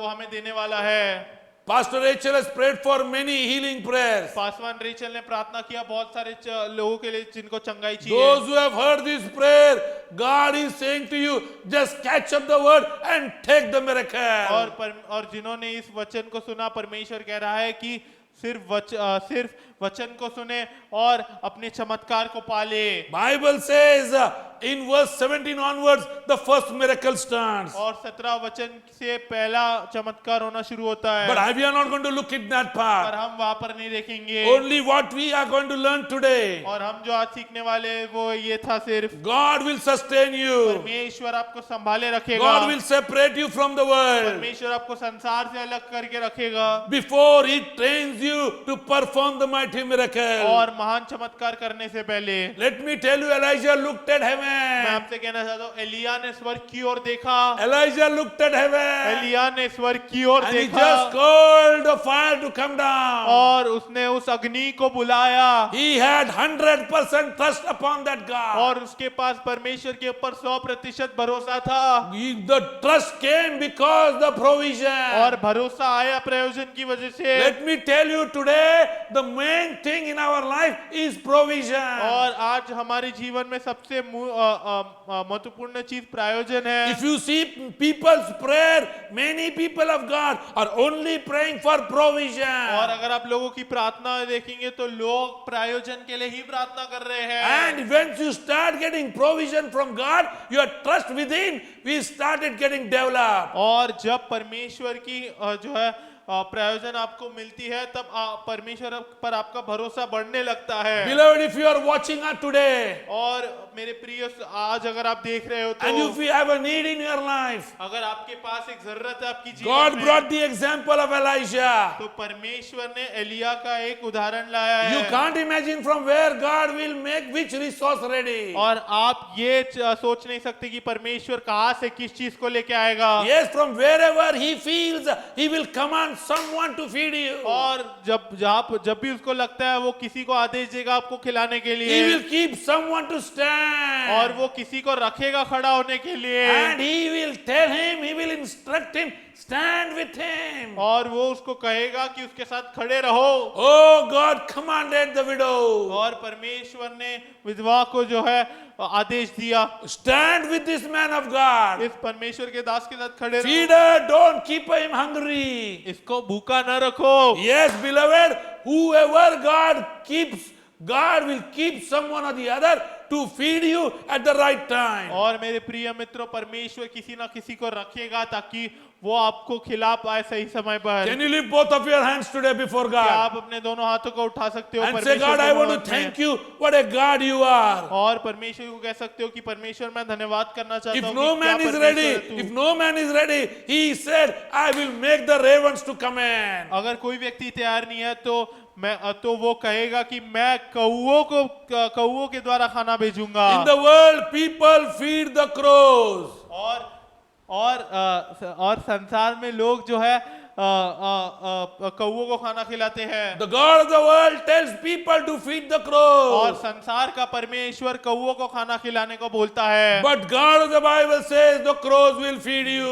हमें देने वाला है। Pastor Rachel has prayed for many healing prayers. Paswan Rachel ने प्रार्थना किया बहुत सारे लोगों के लिए जिनको चंगाई चाहिए। Those who have heard this prayer, God is saying to you, just catch up the word and take the miracle. और जिन्होंने इस वचन को सुना परमेश्वर कह रहा है कि सिर्फ वचन को सुने और अपने चमत्कार को पाले। Bible says in verse 17 onwards, the first miracle starts. और 17 वचन से पहला चमत्कार होना शुरू होता है। But we are not going to look at that पर part. हम वहां पर नहीं देखेंगे। Only what we are going to learn today. और हम जो आज सीखने वाले वो ये था सिर्फ God will sustain you. परमेश्वर आपको संभाले रखेगा। God will separate you from the world. परमेश्वर आपको संसार से अलग करके रखेगा। Before He trains you to perform the mighty miracle. और महान चमत्कार करने से पहले Let me tell you, Elijah looked at मैं heaven. आपसे कहना चाहता हूँ एलिया ने स्वर्ग की ओर देखा। Elijah looked at heaven. Elia ने स्वर्ग की ओर And he देखा just called the fire to come down. और उसने उस अग्नि को बुलाया। He had 100% trust upon that God. और उसके पास परमेश्वर के ऊपर 100% भरोसा था। The trust came because the provision. और भरोसा आया प्रयोजन की वजह से। Let me tell you today, the main thing in our life is provision. और आज हमारे जीवन में सबसे महत्वपूर्ण चीज प्रायोजन है। If you see people's prayer, many people of God are only praying for provision. और अगर आप लोगों की प्रार्थना देखेंगे तो लोग प्रायोजन के लिए ही प्रार्थना कर रहे हैं। And when you start getting provision from God, your trust within we started getting developed. और जब परमेश्वर की जो है प्रयोजन आपको मिलती है तब परमेश्वर पर आपका भरोसा बढ़ने लगता है। Beloved, if you are watching us today, और मेरे प्रिय आज अगर आप देख रहे हो तो and if you have a need in your life, अगर आपके पास एक जरूरत है आपकी जीवन God में brought the example of Elijah. तो परमेश्वर ने एलिया का एक उदाहरण लाया है। You can't imagine from where God will make which resource ready. और आप ये सोच नहीं सकते कि परमेश्वर कहाँ से किस चीज को लेके आएगा। Yes, from wherever He feels, He will command someone to feed you. और जब भी उसको लगता है वो किसी को आदेश देगा आपको खिलाने के लिए। He will keep someone to stand. और वो किसी को रखेगा खड़ा होने के लिए। And He will tell him, He will instruct him, stand with him. और वो उसको कहेगा कि उसके साथ खड़े रहो। Oh, God commanded the widow. और परमेश्वर ने विधवा को जो है आदेश दिया, Stand with this man of God. इस परमेश्वर के दास के साथ खड़े रहो। Feed her, don't keep him hungry. इसको भूखा न रखो। Yes, beloved, whoever God keeps, God will keep someone or the other to feed you at the right time. और मेरे प्रिय मित्रों परमेश्वर किसी ना किसी को रखेगा ताकि वो आपको खिला पाए सही समय पर। Can you lift both of your hands today before क्या God आप अपने दोनों हाथों को उठा सकते हो and say, परमेश्वर God, के I want भवन to में? thank you. What a God you are. और परमेश्वर को कह सकते हो कि परमेश्वर मैं धन्यवाद करना चाहता If हूँ no कि man क्या is परमेश्वर ready, है तू। if no man is ready, He said, I will make the ravens to come in. अगर कोई व्यक्ति तैयार नहीं है तो वो कहेगा कि मैं कौओं के द्वारा खाना भेजूंगा। In the world, people feed the crows. और संसार में लोग जो है कौओं को खाना खिलाते हैं। The God of the world tells people to feed the और crows. संसार का परमेश्वर कौओं को खाना खिलाने को बोलता है। But God of the Bible says the crows will feed you.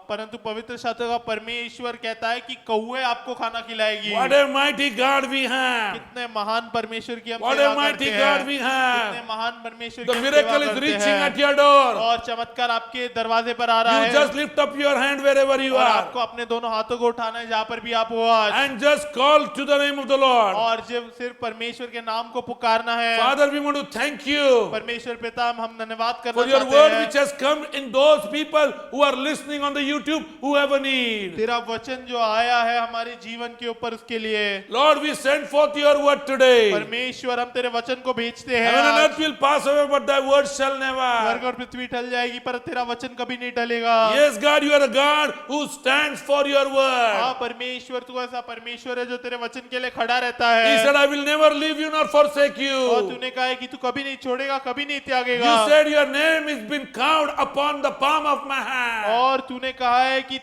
परंतु पवित्र शास्त्र का परमेश्वर कहता है कि कौए आपको खाना खिलाएगी। What a mighty God we have. कितने महान परमेश्वर की हम What सेवा a mighty करते God हैं। we कितने have. महान परमेश्वर The की हम सेवा miracle is करते reaching हैं। at your door. और चमत्कार आपके दरवाजे पर आ रहा You है। just lift up your hand hand wherever you और are. आपको अपने दोनों हाथों को उठाना है जहाँ पर भी आप हो आज, And just call to the name of the Lord. और जब सिर्फ परमेश्वर के नाम को पुकारना है। Father, we want to thank you परमेश्वर पिता, हम धन्यवाद for करना your चाहते word हैं which has come in those people who are listening on the YouTube who have a need. तेरा वचन जो आया है हमारे जीवन के ऊपर, उसके लिए Lord, we send forth your word today. परमेश्वर हम तेरे वचन को भेजते हैं। Heaven and आज earth will pass away, but thy word shall स्वर्ग never. और पृथ्वी टल जाएगी पर तेरा वचन कभी नहीं टलेगा। Yes, God, you are a God who stands for your word. हाँ परमेश्वर, तू ऐसा परमेश्वर है जो तेरे वचन के लिए खड़ा रहता He है। said, I will never leave you nor forsake और you. तूने कहा है कि तू कभी नहीं छोड़ेगा, कभी नहीं त्यागेगा। You said your name has been carved upon the palm of my hand. और तूने कहा है कि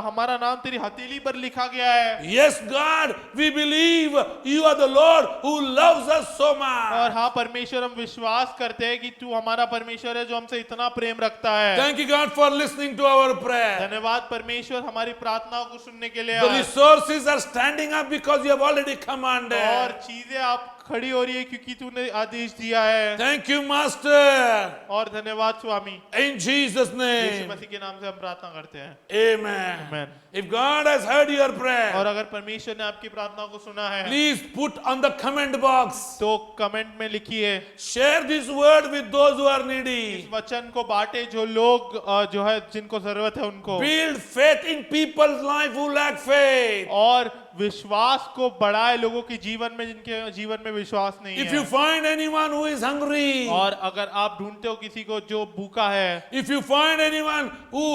हमारा नाम तेरी हथेली पर लिखा गया है। Yes, God, we believe you are the Lord who loves us so और much. हाँ परमेश्वर, हम विश्वास करते हैं कि तू हमारा परमेश्वर है जो हमसे इतना प्रेम रखता है। Thank you, God, for listening to our prayer. धन्यवाद परमेश्वर हमारी प्रार्थनाओं को सुनने के लिए। The resources are standing up because you have already commanded. और चीजें आप खड़ी हो रही है क्योंकि तूने आदेश दिया है। Thank you, Master. और धन्यवाद स्वामी, In Jesus' यीशु name. मसीह के नाम से हम प्रार्थना करते हैं। Amen. Amen. If God has heard your और prayer, अगर परमेश्वर ने आपकी प्रार्थना को सुना है please put on the comment box. तो कमेंट में लिखिए। Share this word with those who are इस needy. वचन को बांटे जो लोग जो है जिनको जरूरत है उनको, Build faith in people's life who lack faith. और विश्वास को बढ़ाए लोगों के जीवन में जिनके जीवन में विश्वास नहीं If है। you find anyone who is hungry, और अगर आप ढूंढते हो किसी को जो भूखा है, if you find anyone who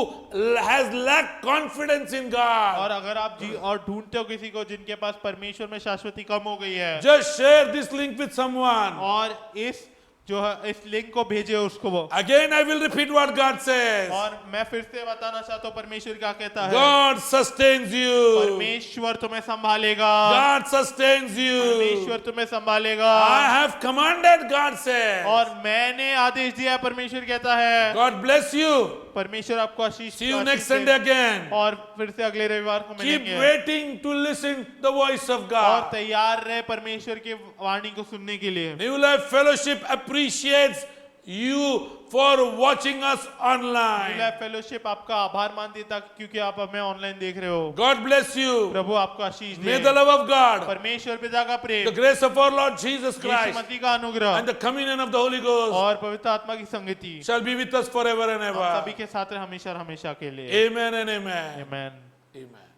has lacked confidence in God, और अगर आप और ढूंढते हो किसी को जिनके पास परमेश्वर में शाश्वती कम हो गई है, just share this link with someone. और इस जो है इस लिंक को भेजे उसको वो। Again, I will repeat what God says. और मैं फिर से बताना चाहता हूँ परमेश्वर क्या कहता है। God sustains you. परमेश्वर तुम्हें संभालेगा। God sustains you. परमेश्वर तुम्हें संभालेगा। I have commanded, God says. और मैंने आदेश दिया, परमेश्वर कहता है। God bless you. परमेश्वर आपको आशीष See you Ashish next they. Sunday again. और फिर से अगले रविवार को Keep मिलेंगे। waiting to listen the voice of और God. तैयार रहे परमेश्वर की वाणी को सुनने के लिए। New Life Fellowship appreciates you for watching us online. Fellowship आपका आभार मानती है क्योंकि आप हमें ऑनलाइन देख रहे हो। God bless you. प्रभु आपको आशीष दे। May the love of God, परमेश्वर पिता का प्रेम, the grace of our Lord Jesus Yeshu Christ, मसीह का अनुग्रह and the communion of the Holy Ghost और पवित्र आत्मा की संगति shall be with us forever and हम ever. सभी के साथ रहे हमेशा और हमेशा के लिए। Amen and amen. आमीन। Amen.